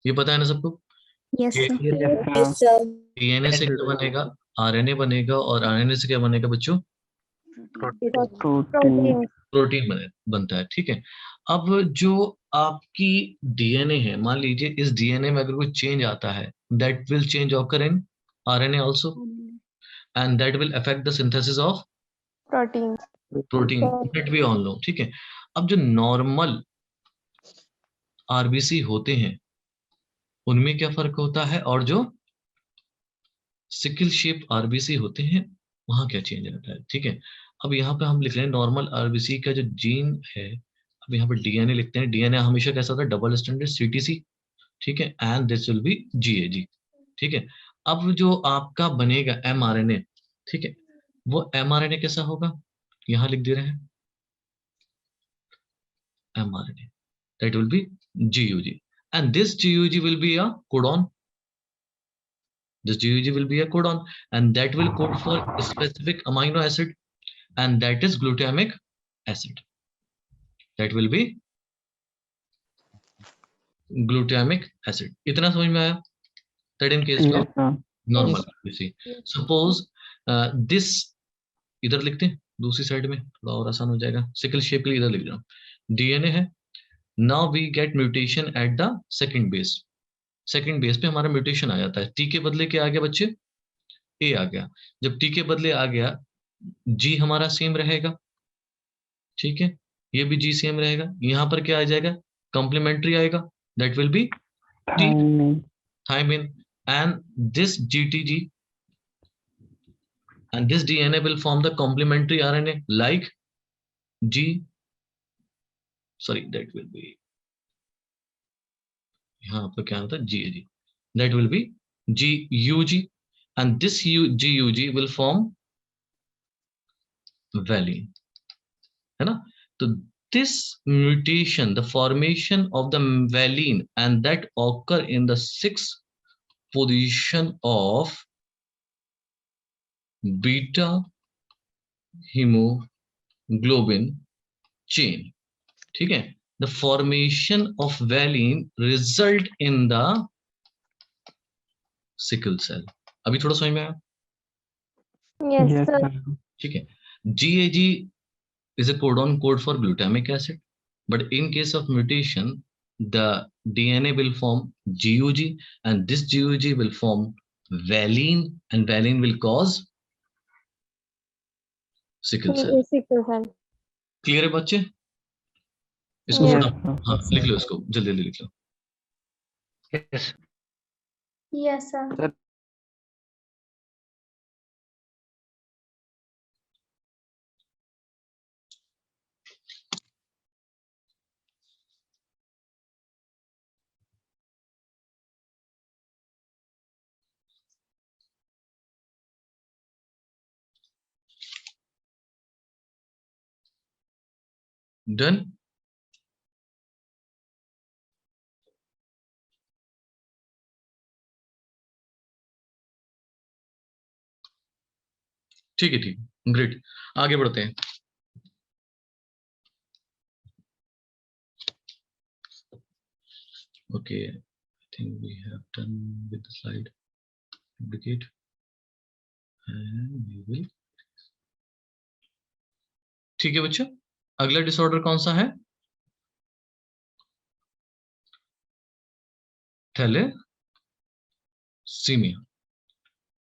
ये पता है ना सबको? Yes, sir. Yes, sir. DNA से क्या बनेगा, RNA बनेगा, और RNA से क्या बनेगा बच्चों? Protein. प्रोटीन बनता है। ठीक है, अब जो आपकी DNA है, मान लीजिए इस DNA में अगर कोई चेंज आता है, that will change occur in RNA also, and that will affect the synthesis of protein. That we all know. ठीक है, अब जो नॉर्मल RBC होते हैं उनमें क्या फर्क होता है, और जो सिकल शेप RBC होते हैं वहां क्या चेंज आता है। ठीक है, अब यहाँ पे हम लिख रहे हैं नॉर्मल RBC का जो जीन है। अब यहाँ पे DNA लिखते हैं। DNA हमेशा कैसा होता है, डबल स्टैंडर्ड CTC। ठीक है, and this will be GAG। ठीक है, अब जो आपका बनेगा mRNA, ठीक है, वो mRNA कैसा होगा, यहाँ लिख दे रहे हैं mRNA, that will be GUG, and this GUG will be a codon. This GUG will be a codon, and that will code for a specific amino acid, and that is glutamic acid. That will be glutamic acid. इतना समझ में आया? That in case Yes, of sir. normal RBC. Suppose this, इधर लिखते हैं दूसरी side में, थोड़ा और आसान हो जाएगा। सिकल शेप के लिए इधर लिख रहा हूँ, DNA है। Now we get mutation at the second base. Second base पे हमारा म्यूटेशन आ जाता है। T के बदले क्या आ गया बच्चे, A आ गया। जब T के बदले आ गया, G हमारा सेम रहेगा, ठीक है, ये भी जी सेम रहेगा। यहाँ पर क्या आ जाएगा, कॉम्प्लीमेंट्री आएगा, that will be T, thymine, and this GTG and this DNA will form the complementary RNA like G, sorry, that will be, यहाँ पर क्या होता है GAG, that will be GUG, and this GUG will form valine, है ना। तो this mutation, the formation of the valine, and that occur in the 6th position of beta hemoglobin chain, ठीक है। The formation of valine result in the sickle cell। अभी थोड़ा समझ में आया, Yes, sir. ठीक है। GAG is a codon code for glutamic acid, but in case of mutation the DNA will form GUG, and this GUG will form valine, and valine will cause sickle cell। Sickle cell. Clear है बच्चे? इसको Yes. फटाफट हाँ लिख लो, इसको जल्दी जल्दी लिख लो। Yes. Yes, sir. डन। ठीक है, ठीक, ग्रेट, आगे बढ़ते हैं। Okay, I think we have done with the slide. Duplicate, and we will, ठीक है बच्चों, अगला डिसऑर्डर कौन सा है, थैलेसीमिया,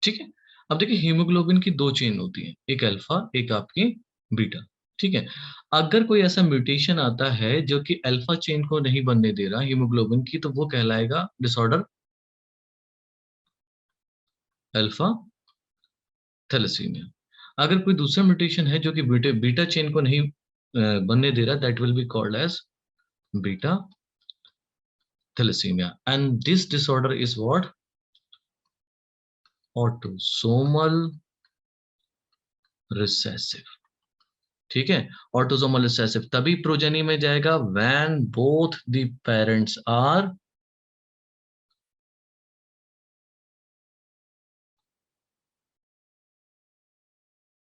ठीक है। अब देखिए हीमोग्लोबिन की दो चेन होती है, एक अल्फा एक आपकी बीटा, ठीक है। अगर कोई ऐसा म्यूटेशन आता है जो कि अल्फा चेन को नहीं बनने दे रहा हीमोग्लोबिन की, तो वो कहलाएगा डिसऑर्डर अल्फा थैलेसीमिया। अगर कोई दूसरा म्यूटेशन है जो कि बीटा चेन को नहीं बनने दे रहा, that will be called as beta thalassaemia, and this disorder is what, autosomal recessive, ठीक है। ऑटोसोमल रिसेसिव तभी प्रोजेनी में जाएगा when both the parents are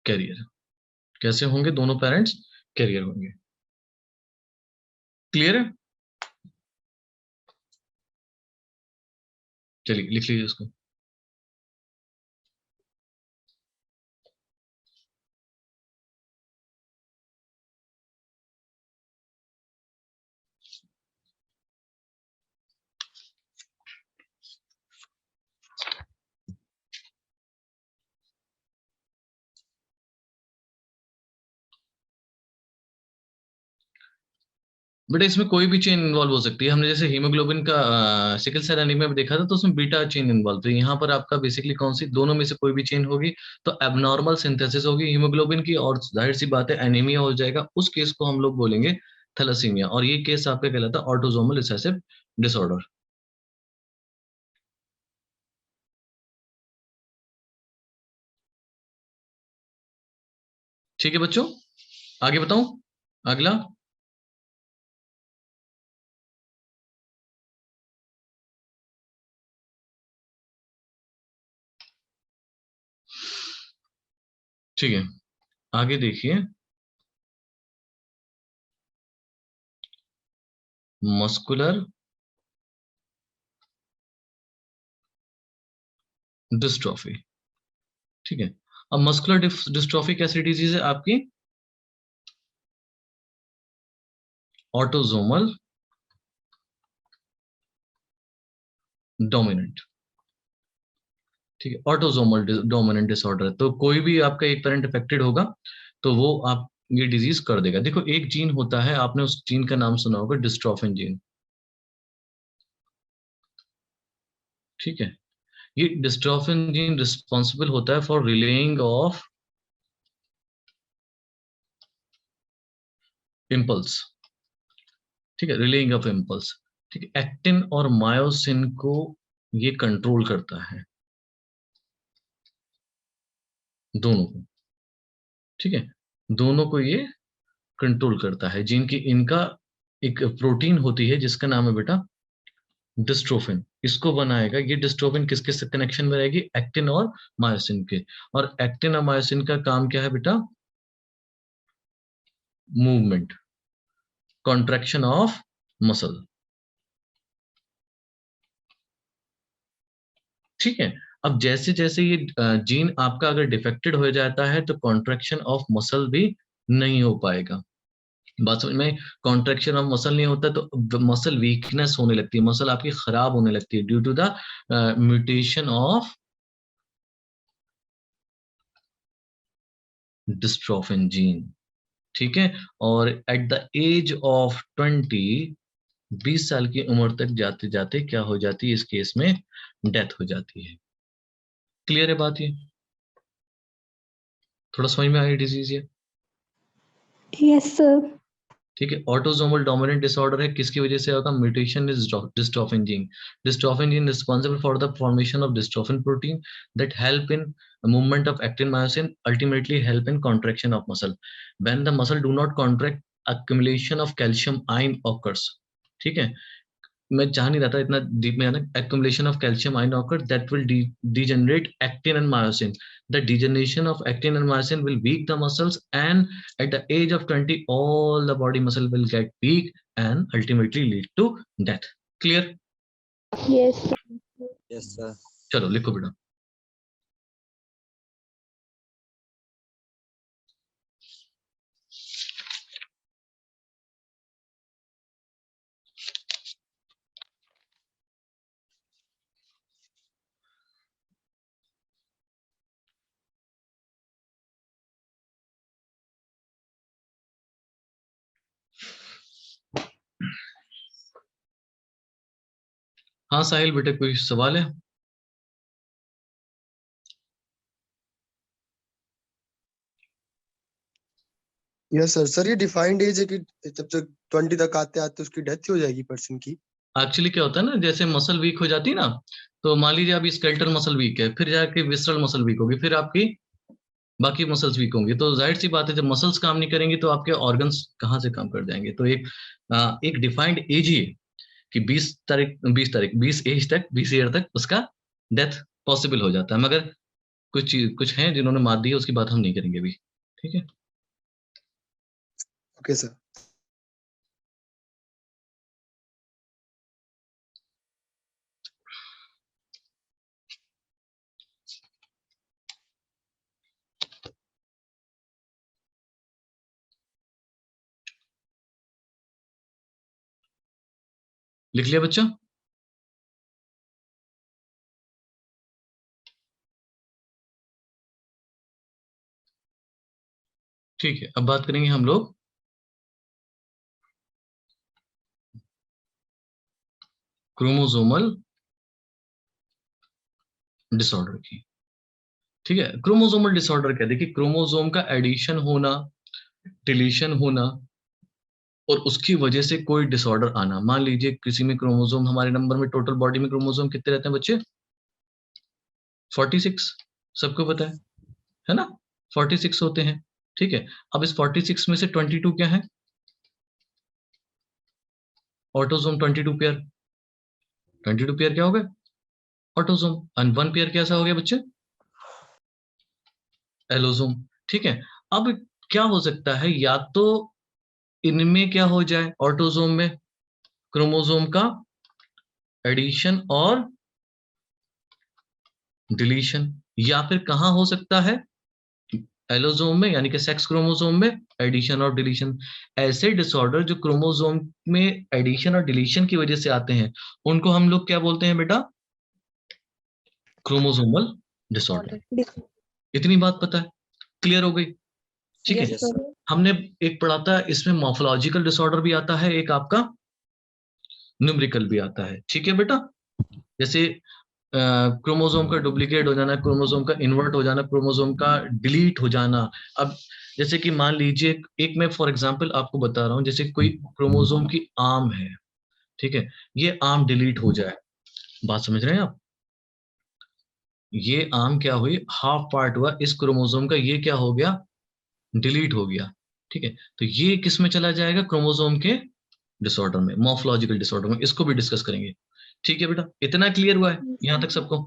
carrier. कैसे होंगे, दोनों पेरेंट्स कैरियर होंगे। क्लियर है? चलिए लिख लीजिए इसको। बेटा इसमें कोई भी चेन इन्वॉल्व हो सकती है। हमने जैसे हीमोग्लोबिन का सिकल सेल एनीमिया में देखा था, तो उसमें बीटा चेन इन्वॉल्व थी। यहाँ पर आपका बेसिकली कौन सी, दोनों में से कोई भी चेन होगी तो एबनॉर्मल सिंथेसिस होगी हीमोग्लोबिन की, और जाहिर सी बात है एनीमिया हो जाएगा। उस केस को हम लोग बोलेंगे थैलेसीमिया, और ये केस आपका कहलाता है ऑटोसोमल रिसेसिव डिसऑर्डर। ठीक है बच्चों, आगे बताऊं, अगला ठीक है, आगे देखिए, मस्कुलर डिस्ट्रॉफी, ठीक है। अब मस्कुलर डिस्ट्रॉफी कैसी डिजीज है आपकी, ऑटोसोमल डोमिनेंट, ठीक है। ऑटोसोमल डोमिनेंट डिसऑर्डर, तो कोई भी आपका एक पेरेंट अफेक्टेड होगा तो वो आप ये डिजीज कर देगा। देखो एक जीन होता है, आपने उस जीन का नाम सुना होगा, डिस्ट्रोफिन जीन। ठीक है, ये डिस्ट्रोफिन जीन रिस्पॉन्सिबल होता है फॉर रिलेइंग ऑफ इम्पल्स। ठीक है, रिलेइंग ऑफ इम्पल्स। ठीक है, एक्टिन और मायोसिन को ये कंट्रोल करता है, दोनों को। ठीक है, दोनों को ये कंट्रोल करता है। जिनकी इनका एक प्रोटीन होती है जिसका नाम है बेटा डिस्ट्रोफिन, इसको बनाएगा। ये डिस्ट्रोफिन किसके से कनेक्शन में रहेगी? एक्टिन और मायोसिन के। और एक्टिन और मायोसिन का काम क्या है बेटा? Movement, contraction of muscle. ठीक है, अब जैसे जैसे ये जीन आपका अगर डिफेक्टेड हो जाता है तो कॉन्ट्रैक्शन ऑफ मसल भी नहीं हो पाएगा। बात समझ में? कॉन्ट्रैक्शन ऑफ मसल नहीं होता तो मसल वीकनेस होने लगती है, मसल आपकी खराब होने लगती है due to the mutation of dystrophin gene. ठीक है, और एट द एज ऑफ 20 साल की उम्र तक जाते जाते क्या हो जाती है? इस केस में डेथ हो जाती है। क्लियर है बात? ये थोड़ा समझ में आई डिजीज ये? Yes sir. ठीक है, ऑटोसोमल डोमिनेंट डिसऑर्डर है, किसकी वजह से होगा? Mutation is dystrophin gene. Dystrophin gene responsible for the formation of dystrophin protein that help in movement of actin myosin, ultimately help in contraction of muscle. When the muscle do not contract, accumulation of calcium ion occurs. ठीक है, मैं चाह नहीं रहा था इतना deep में जाना। accumulation of calcium ion occurs that will degenerate actin and myosin. The degeneration of actin and myosin will weak the muscles, and at the age of 20 all the body muscle will get weak and ultimately lead to death. Clear? Yes. Yes, sir. चलो लिखो बेटा। हाँ साहिल बेटा, कोई सवाल है? Yes sir. Sir ये defined as है कि जब तक 20 तक आते आते उसकी डेथ ही हो जाएगी पर्सन की? एक्चुअली क्या होता है ना, जैसे मसल वीक हो जाती है ना, तो मान लीजिए अभी स्केलेटल मसल वीक है, फिर जाके विसरल मसल वीक होगी, फिर आपकी बाकी मसल्स वीक होंगी। तो जाहिर सी बात है जब मसल्स काम नहीं करेंगे तो आपके ऑर्गन्स कहाँ से काम कर जाएंगे? तो एक डिफाइंड एज ही है कि 20 एज तक, 20 ईयर तक उसका डेथ पॉसिबल हो जाता है। मगर कुछ हैं जिन्होंने मात दी है, उसकी बात हम नहीं करेंगे अभी। ठीक है, ओके सर। लिख लिया बच्चा? ठीक है, अब बात करेंगे हम लोग क्रोमोसोमल डिसऑर्डर की। ठीक है, क्रोमोसोमल डिसऑर्डर क्या? देखिए, क्रोमोसोम का एडिशन होना, डिलीशन होना और उसकी वजह से कोई डिसऑर्डर आना। मान लीजिए किसी में क्रोमोसोम, हमारे नंबर में टोटल बॉडी में क्रोमोसोम कितने रहते हैं बच्चे? 46, सबको पता है ना? 46 होते हैं। ठीक है, अब इस 46 में से 22 क्या है? ऑटोसोम। 22 पेयर, 22 पेयर क्या हो गए? ऑटोसोम। एंड 1 पेयर कैसा हो गया बच्चे? एलोसोम। ठीक है, अब क्या हो सकता है? या तो इनमें क्या हो जाए, ऑटोसोम में क्रोमोसोम का एडिशन और डिलीशन, या फिर कहां हो सकता है? एलोसोम में, यानी कि सेक्स क्रोमोसोम में एडिशन और डिलीशन। ऐसे डिसऑर्डर जो क्रोमोसोम में एडिशन और डिलीशन की वजह से आते हैं, उनको हम लोग क्या बोलते हैं बेटा? Chromosomal disorder. इतनी बात पता है? क्लियर हो गई? ठीक है, Yes, sir. हमने एक पढ़ा था, इसमें मॉर्फोलॉजिकल डिसऑर्डर भी आता है, एक आपका न्यूमेरिकल भी आता है, ठीक है बेटा। जैसे क्रोमोसोम का डुप्लीकेट हो जाना, क्रोमोसोम का इन्वर्ट हो जाना, क्रोमोसोम का डिलीट हो जाना। अब जैसे कि मान लीजिए, एक मैं फॉर एग्जांपल आपको बता रहा हूँ, जैसे कोई क्रोमोसोम की आर्म है, ठीक है, ये आर्म डिलीट हो जाए, बात समझ रहे हैं आप? ये आर्म क्या हुई, हाफ पार्ट हुआ इस क्रोमोसोम का, ये क्या हो गया, डिलीट हो गया, ठीक है। तो ये किस में चला जाएगा, क्रोमोसोम के डिसऑर्डर में, मॉर्फोलॉजिकल डिसऑर्डर में, इसको भी डिस्कस करेंगे, ठीक है बेटा। इतना क्लियर हुआ है यहाँ तक सबको?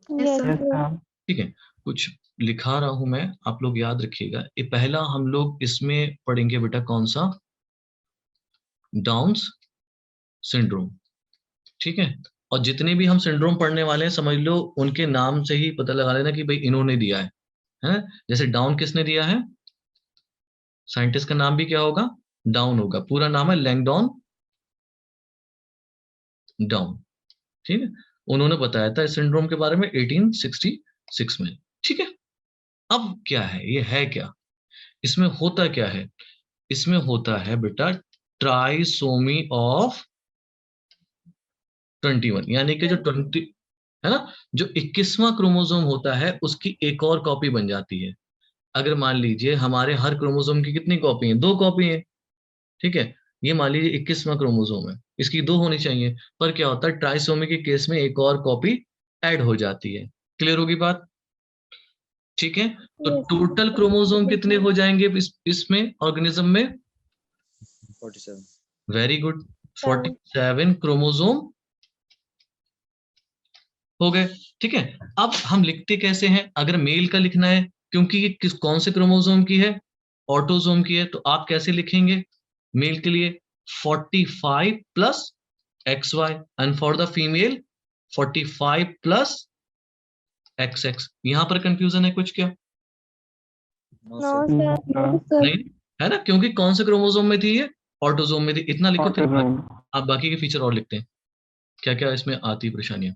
Yes, Yes, sir. sir. ठीक है, कुछ लिखा रहा हूं मैं, आप लोग याद रखिएगा। ये पहला हम लोग इसमें पढ़ेंगे बेटा, कौन सा, डाउन्स सिंड्रोम, ठीक है। और जितने भी हम सिंड्रोम पढ़ने वाले हैं, समझ लो उनके नाम से ही पता लगा लेना कि भाई इन्होंने दिया है। जैसे डाउन किसने दिया है, साइंटिस्ट का नाम भी क्या होगा, डाउन होगा, पूरा नाम है लैंगडॉन डाउन, ठीक है। उन्होंने बताया था इस सिंड्रोम के बारे में 1866 में, ठीक है। अब क्या है, ये है क्या, इसमें होता क्या है, इसमें होता है बेटा ट्राइसोमी ऑफ 21, यानी कि जो 20 है ना, जो 21वां क्रोमोसोम होता है उसकी एक और कॉपी बन जाती है। अगर मान लीजिए हमारे हर क्रोमोसोम की कितनी कॉपी है, 2 कॉपी है, ठीक है। ये मान लीजिए 21वां क्रोमोसोम है, इसकी 2 होनी चाहिए, पर क्या होता है, ट्राइसोमी के केस में एक और कॉपी ऐड हो जाती है। क्लियर होगी बात? ठीक है। तो टोटल क्रोमोसोम कितने हो जाएंगे इसमें, ऑर्गेनिज्म में? 47. वेरी गुड, 47 क्रोमोसोम हो गए, ठीक है। अब हम लिखते कैसे हैं, अगर मेल का लिखना है, क्योंकि ये कौन से क्रोमोसोम की है, ऑटोसोम की है, तो आप कैसे लिखेंगे मेल के लिए, 45 plus XY, and for the female 45 plus XX। यहां पर कंफ्यूजन है कुछ क्या? No, No, sir. sir. No, sir. नहीं है ना, क्योंकि कौन से क्रोमोसोम में थी ये, ऑटोसोम में थी। इतना लिखो, फिर आप बाकी के फीचर और लिखते हैं, क्या क्या इसमें आती है परेशानियां।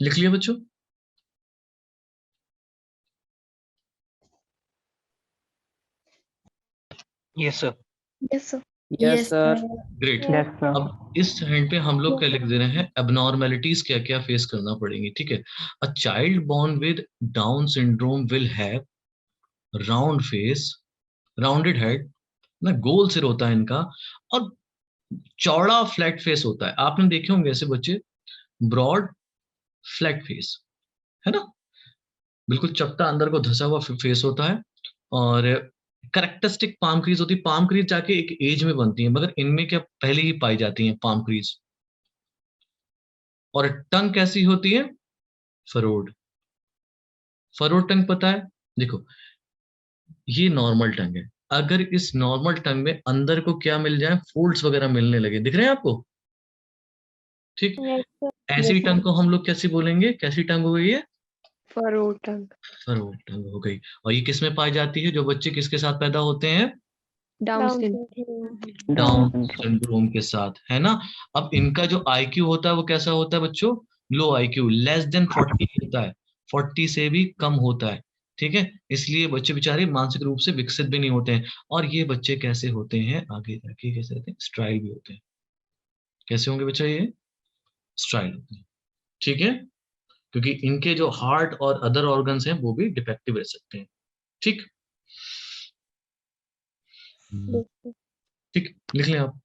लिख लिया बच्चों? Yes, sir. Yes, sir. Yes, sir. Great. Yes, sir. अब इस हैंड पे हम लोग क्या लिख दे रहे हैं, एबनॉर्मेलिटीज क्या क्या फेस करना पड़ेंगी, ठीक है। A child born with down syndrome will have round face, rounded head ना, गोल सिर होता है इनका, और चौड़ा फ्लैट फेस होता है। आपने देखे होंगे ऐसे बच्चे, ब्रॉड फ्लैट फेस, है ना, बिल्कुल चपटा अंदर को धंसा हुआ फेस होता है। और करेक्टरिस्टिक पाम क्रीज होती है, पाम क्रीज जाके एक एज में बनती है, मगर इनमें क्या पहले ही पाई जाती है पाम क्रीज। और टंग कैसी होती है, फरोड, फरोड टंग पता है, देखो ये नॉर्मल टंग है, अगर इस नॉर्मल टंग में अंदर को क्या मिल जाए, फोल्ड्स वगैरह मिलने लगे, दिख रहे हैं आपको? ठीक, Yes, sir. ऐसी टंग को हम लोग कैसे बोलेंगे, कैसी टंग हो गई है, Furrowed tongue. फरोड टंग हो गई। और ये किस में पाई जाती है, जो बच्चे किसके साथ पैदा होते हैं, Down Down syndrome. syndrome. Down syndrome के साथ, है ना। अब इनका जो आईक्यू होता है वो कैसा होता है बच्चों, लो आईक्यू, लेस देन 40 होता है, 40 से भी कम होता है, ठीक है। इसलिए बच्चे बेचारे मानसिक रूप से विकसित भी नहीं होते हैं। और ये बच्चे कैसे होते हैं, आगे जाके कैसे होते हैं, स्ट्राइल भी होते हैं। कैसे होंगे बच्चा, ये स्ट्राइल होते हैं, ठीक है, क्योंकि इनके जो हार्ट और अदर ऑर्गन्स हैं वो भी डिफेक्टिव रह सकते हैं, ठीक। Yes, sir. ठीक, लिख लें आप।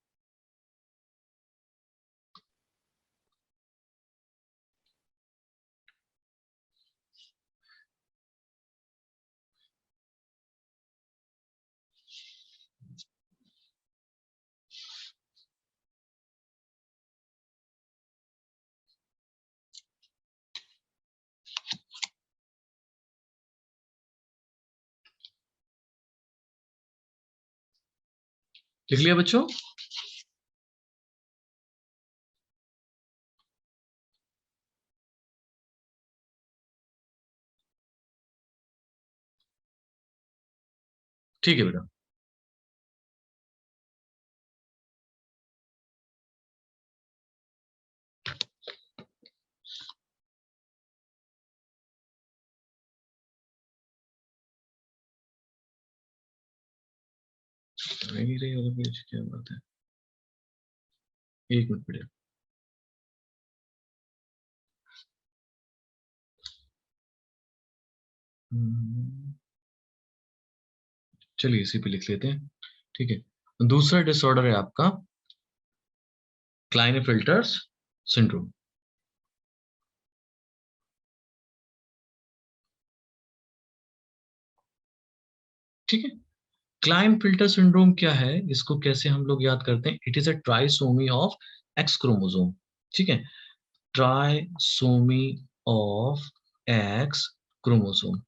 लिख लिया बच्चों? ठीक है बेटा। नहीं रही वाला पेज, क्या बात है, एक मिनट बेटा। चलिए इसी पे लिख लेते हैं, ठीक है। दूसरा डिसऑर्डर है आपका क्लाइनेफिल्टर्स सिंड्रोम। ठीक है, क्लाइनफिल्टर सिंड्रोम क्या है, इसको कैसे हम लोग याद करते हैं? It is a trisomy of x chromosome. ठीक है, ट्राइसोमी ऑफ एक्स क्रोमोसोम।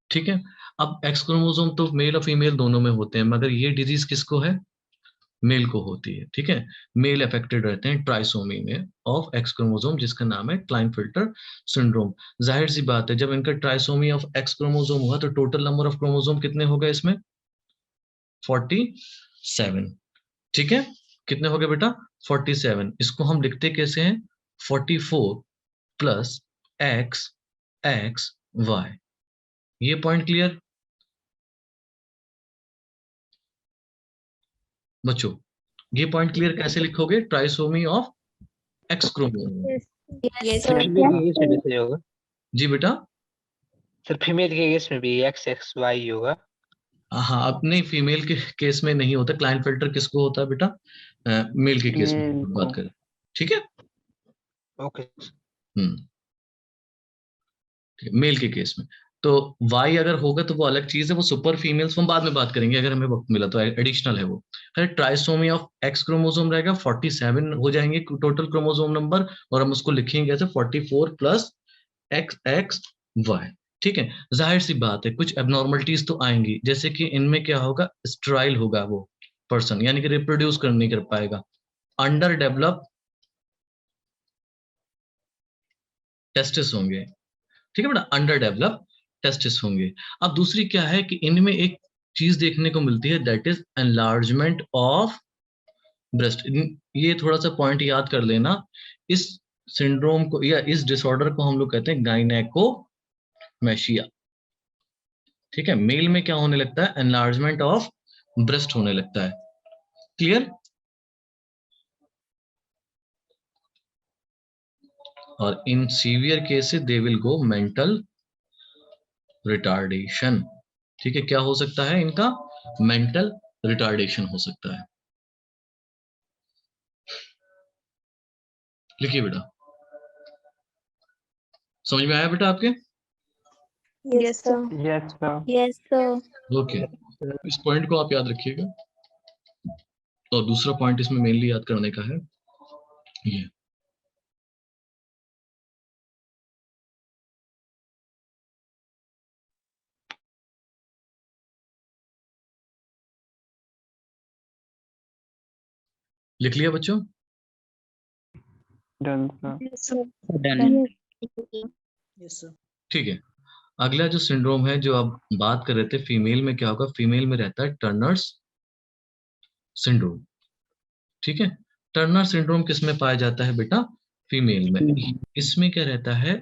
ठीक है, अब एक्स क्रोमोसोम तो मेल और फीमेल दोनों में होते हैं, मगर ये डिजीज किसको है? मेल को होती है। ठीक है, मेल अफेक्टेड रहते हैं ट्राइसोमी में ऑफ एक्स क्रोमोसोम, जिसका नाम है क्लाइनफिल्टर सिंड्रोम। जाहिर सी बात है, जब इनका ट्राइसोमी ऑफ एक्स क्रोमोसोम हुआ तो टोटल नंबर ऑफ क्रोमोसोम कितने हो गए इसमें? 47। ठीक है, कितने हो गए बेटा? 47। इसको हम लिखते कैसे हैं? 44 प्लस एक्स एक्स वाई। ये पॉइंट क्लियर बच्चों? ये पॉइंट क्लियर कैसे लिखोगे? Trisomy of x chromosome. Yes sir sir. Female के केस में भी सही होगा। जी बेटा। सर फीमेल के केस में भी एक्स एक्स वाई होगा। हाँ, अपने फीमेल के केस में नहीं होता। क्लाइनफिल्टर किसको होता है बेटा? मेल के केस में बात करें। ठीक है, ओके। मेल के केस में तो वाई अगर होगा तो वो अलग चीज है, वो सुपर फीमेल्स हम बाद में बात करेंगे अगर हमें वक्त मिला तो, एडिशनल है वो। है ट्राइसोमी ऑफ एक्स क्रोमोसोम रहेगा, 47 हो जाएंगे टोटल क्रोमोसोम नंबर, और हम उसको लिखेंगे ऐसे 44 प्लस एक्स एक्स वाई। ठीक है, जाहिर सी बात है कुछ एबनॉर्मलिटीज तो आएंगी, जैसे कि इनमें क्या होगा? स्टेराइल होगा वो पर्सन, यानी कि रिप्रोड्यूस कर नहीं कर पाएगा। अंडर डेवलप टेस्टिस होंगे। ठीक है बेटा, अंडर डेवलप टेस्टिस होंगे। अब दूसरी क्या है कि इनमें एक चीज देखने को मिलती है, that is enlargement of breast. ये थोड़ा सा पॉइंट याद कर लेना। इस सिंड्रोम को या इस डिसऑर्डर को हम लोग कहते हैं गायनेकोमैशिया। ठीक है, मेल में क्या होने लगता है? एनलार्जमेंट ऑफ ब्रेस्ट होने लगता है। क्लियर? और in severe cases they will go mental retardation. ठीक है, क्या हो सकता है इनका? मेंटल रिटार्डेशन हो सकता है। लिखिए बेटा, समझ में आया बेटा आपके? Yes sir. Yes sir. Yes sir. Okay, इस पॉइंट को आप याद रखिएगा। और दूसरा पॉइंट इसमें मेनली याद करने का है ये, लिख लिया बच्चों? Done sir. Done. Yes, sir. ठीक है, अगला जो सिंड्रोम है जो आप बात कर रहे थे, फीमेल में क्या होगा? फीमेल में रहता है टर्नर्स सिंड्रोम। ठीक है, टर्नर सिंड्रोम किस में पाया जाता है बेटा? फीमेल में। इसमें क्या रहता है?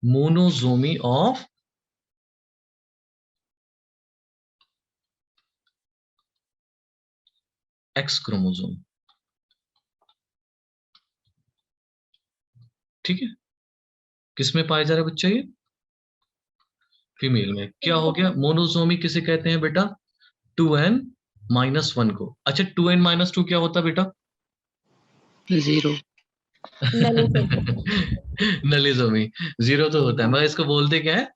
मोनोजोमी ऑफ एक्स क्रोमोसोम। ठीक है, किस में पाया जा रहा है बच्चा? ये फीमेल में। क्या हो गया? मोनोजोमी किसे कहते हैं बेटा? 2n-1 को। अच्छा, 2n-2 क्या होता है बेटा? 0। नलिजोमी। 0 तो होता है, मगर इसको बोलते क्या है?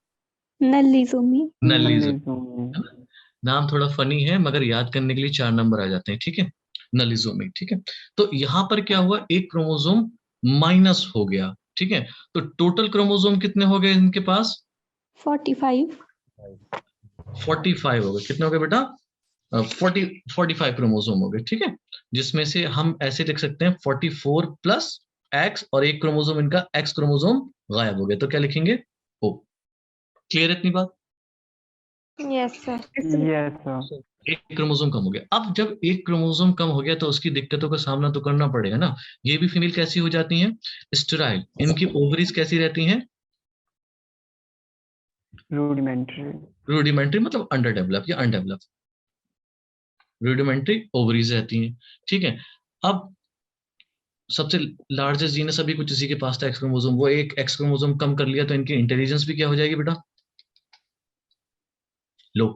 नलिजोमी। नलिजोमी। नाम थोड़ा फनी है, मगर याद करने के लिए 4 नंबर आ जाते हैं। ठीक है, नलिजोमी। ठीक है, तो यहाँ पर क्या हुआ? एक क्रोमोसोम माइनस हो गया। ठीक है, तो टोटल क्रोमोसोम कितने हो गए इनके पास? 45। 45 हो गए। कितने हो गए बेटा? 45 क्रोमोसोम हो गए। ठीक है, जिसमें से हम ऐसे लिख सकते हैं 44 प्लस एक्स, और एक क्रोमोसोम इनका एक्स क्रोमोसोम गायब हो गया, तो क्या लिखेंगे? ओ। क्लियर इतनी बात? Yes, sir. Yes, sir. एक क्रोमोसोम कम हो गया। अब जब एक क्रोमोसोम कम हो गया तो उसकी दिक्कतों का सामना तो करना पड़ेगा ना। ये भी फीमेल कैसी हो जाती हैं? स्टेराइल। इनकी ओवरीज कैसी रहती हैं? Rudimentary. रूडिमेंट्री मतलब अंडर डेवलप या अनडेवलप। रूडिमेंट्री ओवरीज रहती हैं, ठीक है। अब सबसे लार्जेस्ट जीनस अभी कुछ इसी के पास था, एक्स क्रोमोसोम। वो एक एक्स क्रोमोसोम कम कर लिया तो इनकी इंटेलिजेंस भी क्या हो जाएगी बेटा? लो,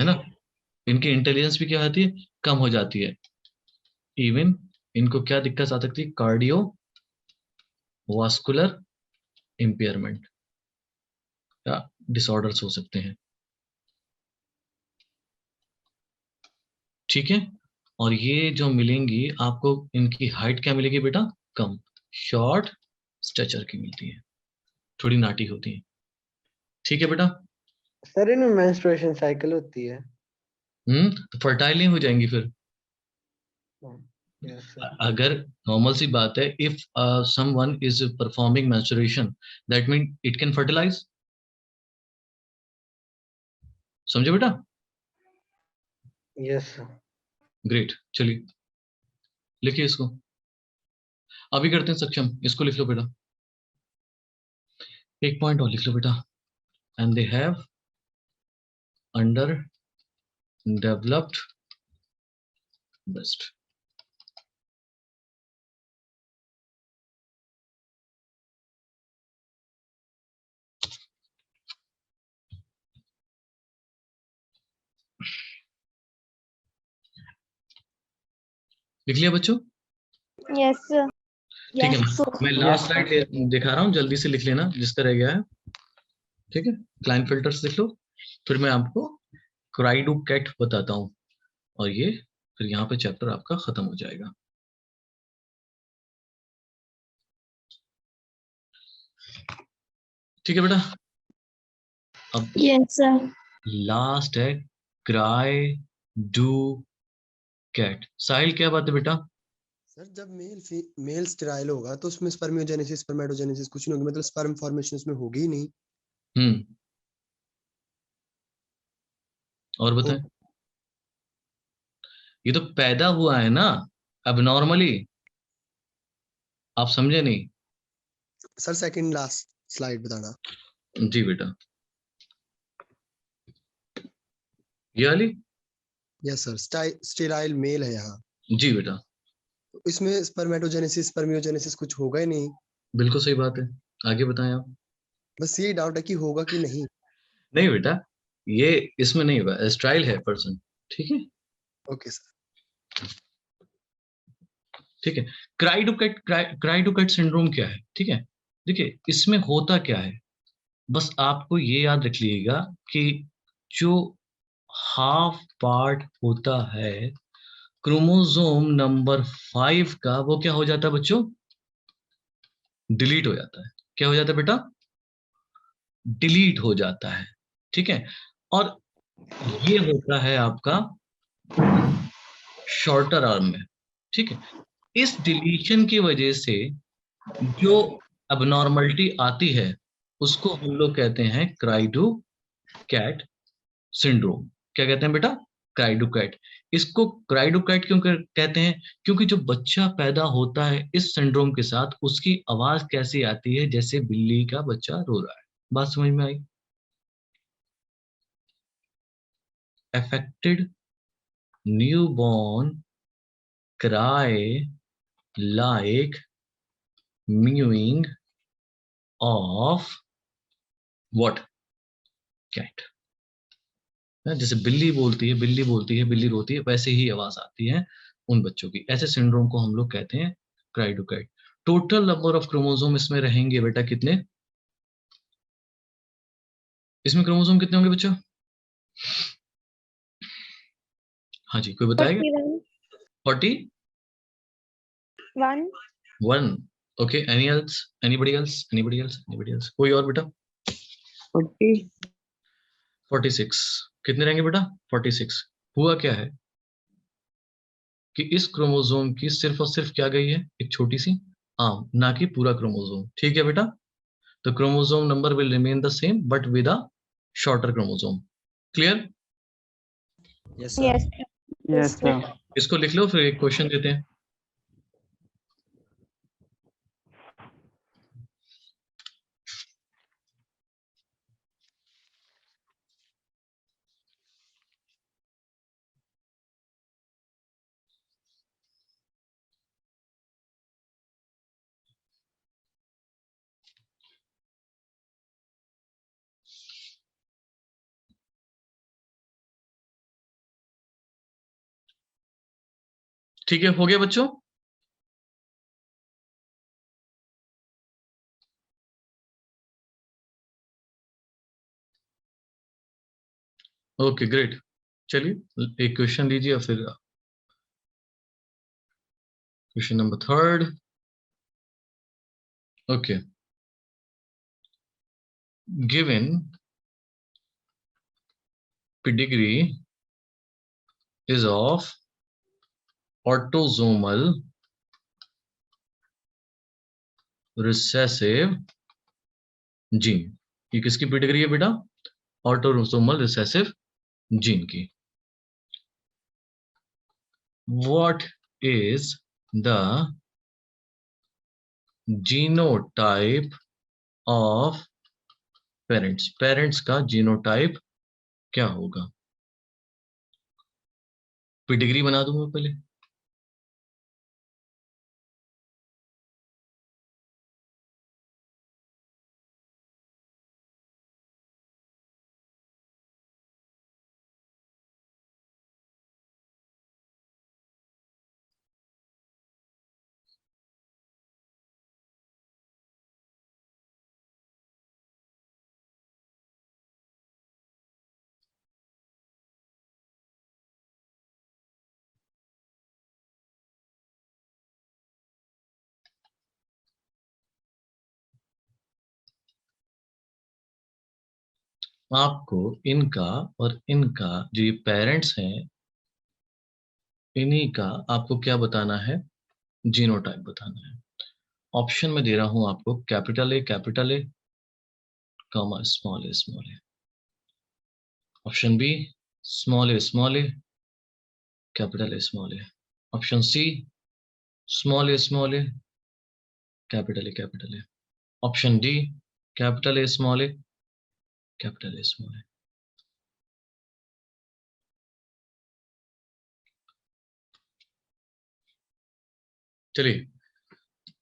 है ना। इनकी इंटेलिजेंस भी क्या होती है? कम हो जाती है। इवन इनको क्या दिक्कत आ सकती है? कार्डियो वास्कुलर इंपेयरमेंट या डिसऑर्डर्स हो सकते हैं, ठीक है। और ये जो मिलेंगी आपको, इनकी हाइट क्या मिलेगी बेटा? कम, शॉर्ट स्ट्रेचर की मिलती है, थोड़ी नाटी होती है, ठीक है बेटा। सर इनमें मेंस्ट्रुएशन साइकिल होती है? तो फर्टाइल नहीं हो जाएंगी फिर। Yes sir. अगर नॉर्मल सी बात है, if someone is performing menstruation that mean it can fertilize. समझे बेटा? Yes sir. ग्रेट, चलिए लिखिए इसको। अभी करते हैं सक्षम, इसको लिख लो बेटा, एक पॉइंट और लिख लो बेटा। And they have under developed breast। लिख लिया बच्चों? Yes, sir. ठीक है, Yes, sir. मैं लास्ट स्लाइड दिखा रहा हूँ, जल्दी से लिख लेना जिसका रह गया है, ठीक है। क्लाइन फिल्टर्स लिख लो, फिर मैं आपको क्राइडोकैट बताता हूँ, और ये फिर यहाँ पे चैप्टर आपका खत्म हो जाएगा। ठीक है बेटा। अब Yes, sir. लास्ट है क्राइडोकैट। साहिल क्या बात है बेटा? सर जब मेल स्टेराइल होगा तो उसमें स्पर्मियोजेनेसिस स्पर्मेटोजेनेसिस कुछ नहीं होगी, मतलब स्पर्म फॉर्मेशन उसमें होगी ही नहीं। और बताएं। ये तो पैदा हुआ है ना अब नॉर्मली, आप समझे नहीं? सर सेकंड लास्ट स्लाइड बताना। जी बेटा, ये वाली। यस सर, स्टेराइल मेल है यहाँ। जी बेटा, इसमें स्पर्मेटोजेनेसिस स्पर्मियोजेनेसिस कुछ होगा ही नहीं। बिल्कुल सही बात है, आगे बताएं आप। बस यही डाउट है कि होगा कि नहीं। नहीं बेटा, ये इसमें नहीं होगा, स्टाइल है पर्सन, ठीक है। Okay sir. ठीक है, क्राइडोकैट सिंड्रोम क्या है? ठीक है, देखिए इसमें होता क्या है, बस आपको ये याद रख लीजिएगा कि जो हाफ पार्ट होता है क्रोमोसोम नंबर 5 का, वो क्या हो जाता है बच्चों? डिलीट हो जाता है। क्या हो जाता है बेटा? डिलीट हो जाता है, ठीक है। और ये होता है आपका शॉर्टर आर्म में, ठीक है। इस डिलीशन की वजह से जो अबनॉर्मलिटी आती है उसको हम लोग कहते हैं क्राइडोकैट सिंड्रोम। क्या कहते हैं बेटा? क्राइडोकैट। इसको क्राइडोकैट क्यों कहते हैं? क्योंकि जो बच्चा पैदा होता है इस सिंड्रोम के साथ, उसकी आवाज कैसी आती है? जैसे बिल्ली का बच्चा रो रहा है। बात समझ में आई? affected newborn cry like mewing of what? cat। जैसे बिल्ली बोलती है, बिल्ली बोलती है, बिल्ली रोती है, वैसे ही आवाज आती है उन बच्चों की। ऐसे सिंड्रोम को हम लोग कहते हैं क्राइडोकैट। टोटल नंबर ऑफ क्रोमोसोम इसमें रहेंगे बेटा कितने? इसमें क्रोमोसोम कितने होंगे बच्चों? हाँ जी, कोई बताएगा? 41. 41। Okay, any else? Anybody else? Anybody else? Anybody else? कोई और बेटा? 40. 46। कितने रहेंगे बेटा? 46। हुआ क्या है कि इस क्रोमोसोम की सिर्फ और सिर्फ क्या गई है? एक छोटी सी आर्म, ना कि पूरा क्रोमोसोम, ठीक है बेटा। the chromosome number will remain the same but with a shorter chromosome. Clear? Yes, sir. Yes. Yes, sir. इसको लिख लो, फिर एक क्वेश्चन देते हैं. ठीक है, हो गया बच्चों? Okay, great. चलिए एक क्वेश्चन लीजिए, फिर question number 3. Okay, given pedigree is of autosomal recessive gene. ये किसकी पेडिग्री है बेटा? ऑटोसोमल रिसेसिव जीन की. What is the genotype of parents? Parents का जीनोटाइप क्या होगा? पेडिग्री बना दूंगा पहले. आपको इनका और इनका जो ये पेरेंट्स हैं, इन्हीं का आपको क्या बताना है? जीनोटाइप बताना है. ऑप्शन में दे रहा हूं आपको capital A, comma small A. Option B small A, capital A. Option C small A, capital A. Option D capital A, capital A. चलिए,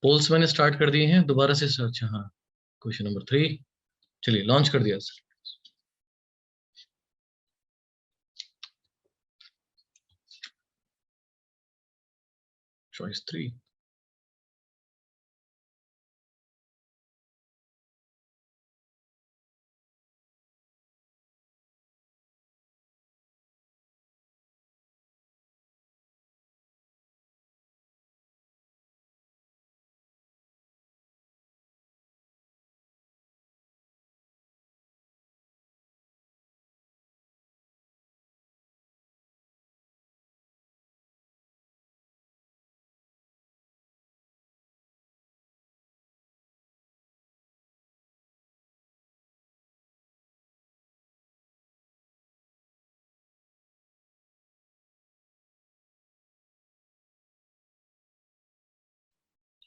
पोल्स मैंने स्टार्ट कर दिए हैं, दोबारा से सर्च. हाँ, क्वेश्चन नंबर 3. चलिए, लॉन्च कर दिया सर. चॉइस 3.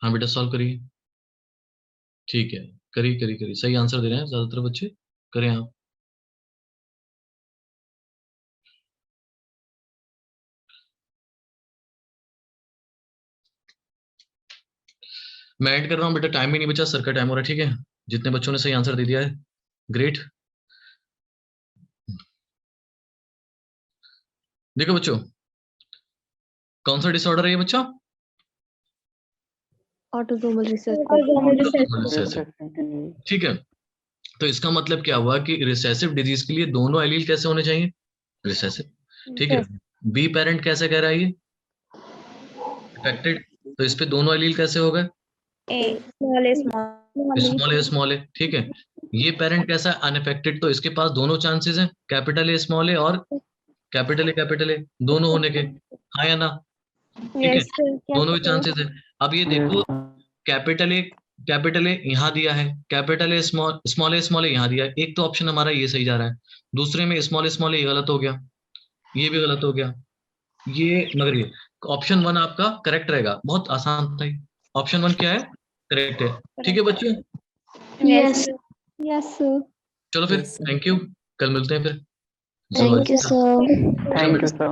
हाँ बेटा, सॉल्व करिए. ठीक है, करिए. सही आंसर दे रहे हैं ज्यादातर बच्चे. करें आप. मैं ऐड कर रहा हूँ बेटा, टाइम ही नहीं बचा, सर का टाइम हो रहा है. ठीक है, जितने बच्चों ने सही आंसर दे दिया है, ग्रेट. देखो बच्चों, कौन सा डिसऑर्डर है ये बच्चा? Autosomal recessive. ठीक है, तो इसका मतलब क्या हुआ कि रिसेसिव डिजीज के लिए दोनों एलील कैसे होने चाहिए? रिसेसिव. ठीक है, बी पेरेंट कैसे कह रहा है ये? अफेक्टेड. तो इस पे दोनों एलील कैसे हो गए? स्मॉल ए. ठीक है, ये पेरेंट कैसा है? अनअफेक्टेड. तो इसके पास दोनों चांसेस हैं, कैपिटल ए स्मॉल ए और कैपिटल ए दोनों होने के. हाँ या ना? ठीक है, दोनों ही चांसेस है. अब ये देखो, कैपिटल ए कैपिटल ए यहाँ दिया है, कैपिटल ए स्मॉल ए यहाँ दिया है। एक तो ऑप्शन हमारा ये सही जा रहा है, दूसरे में स्मॉल ए ये गलत हो गया, ये भी गलत हो गया, ये मगर ये ऑप्शन 1 आपका करेक्ट रहेगा। बहुत आसान था ये। ऑप्शन 1 क्या है? करेक्ट है। ठीक है बच्चों, Yes. Yes, sir. चलो फिर थैंक यू, कल मिलते हैं फिर। Thank you, sir. Thank you, sir.